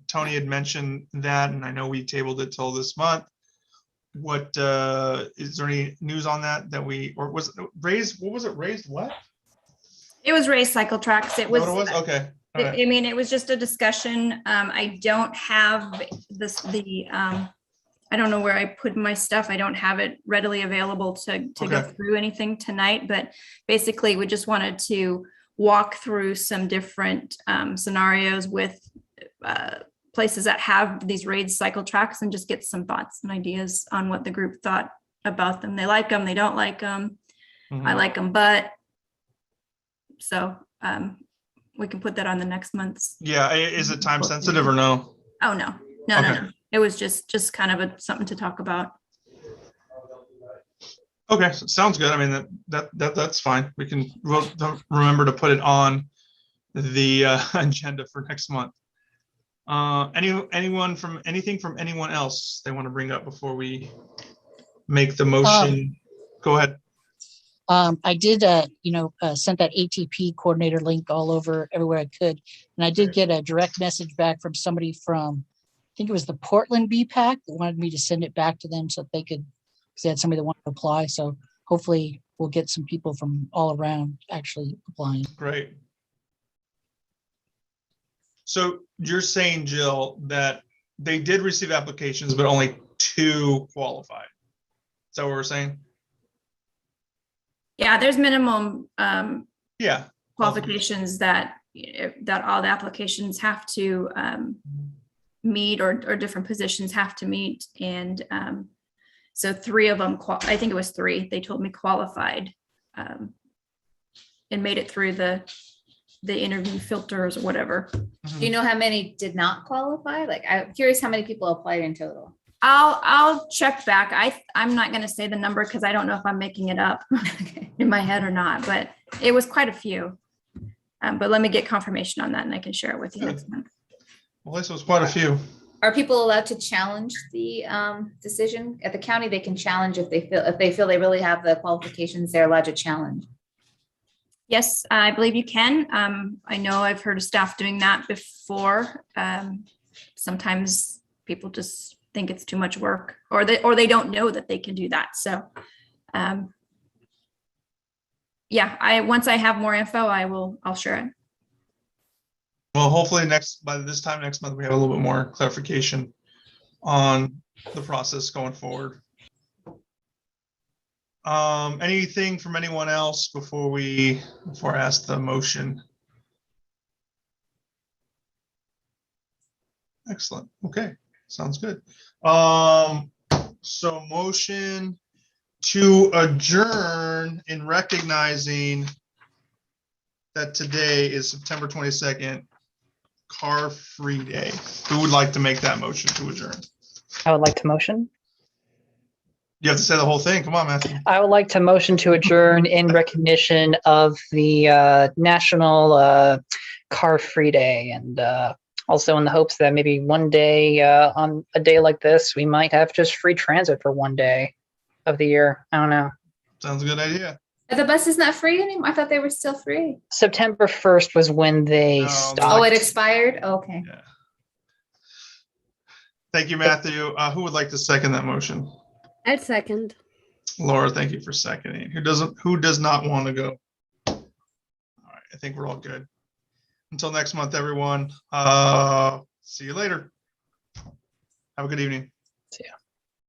Tony had mentioned that, and I know we tabled it till this month. What is there any news on that or was it raised? What was it raised? What? It was raised cycle tracks. It was. What it was? Okay. All right. I mean, it was just a discussion. I don't have the I don't know where I put my stuff. I don't have it readily available to go Okay. through anything tonight, but basically we just wanted to walk through some different scenarios with places that have these raised cycle tracks and just get some thoughts and ideas on what the group thought about them. They like them, they don't like them. I like them, but so we can put that on the next month's. Yeah, is it time sensitive or no? Oh, no, no, Okay. no. It was just kind of something to talk about. Okay, so sounds good. I mean, that's fine. We'll remember to put it on the agenda for next month. Anything from anyone else they want to bring up before we make the motion? Go ahead. I did, sent that ATP coordinator link all over everywhere I could. And I did get a direct message back from somebody from, I think it was the Portland BPAC, that wanted me to send it back to them so that they could, because they had somebody that wanted to apply. So hopefully we'll get some people from all around actually applying. Great. So you're saying, Jill, that they did receive applications, but only 2 qualified. Is that what we're saying? Yeah, there's minimum Yeah. qualifications that all the applications have to meet, or different positions have to meet. And so 3 of them, I think it was 3, they told me qualified and made it through the interview filters or whatever. Do you know how many did not qualify? Like, I'm curious how many people applied in total. I'll check back. I'm not going to say the number because I don't know if I'm making it up in my head or not, but it was quite a few. But let me get confirmation on that and I can share it with you next month. Well, this was quite a few. Are people allowed to challenge the decision at the county? They can challenge if they feel they really have the qualifications. They're allowed to challenge. Yes, I believe you can. I know I've heard of staff doing that before. Sometimes people just think it's too much work, or they don't know that they can do that. So, yeah, once I have more info, I'll share it. Well, hopefully by this time next month, we have a little bit more clarification on the process going forward. Anything from anyone else before I ask the motion? Excellent. Okay, sounds good. So motion to adjourn in recognizing that today is September 22nd, Car Free Day. Who would like to make that motion to adjourn? I would like to motion. You have to say the whole thing. Come on, Matthew. I would like to motion to adjourn in recognition of the National Car Free Day, and also in the hopes that maybe one day on a day like this, we might have just free transit for one day of the year. I don't know. Sounds a good idea. Are the buses not free anymore? I thought they were still free. September 1st was when they stopped. Oh, it expired? Okay. Yeah. Thank you, Matthew. Who would like to second that motion? I'd second. Laura, thank you for seconding. Who does not want to go? All right, I think we're all good. Until next month, everyone. See you later. Have a good evening. See ya.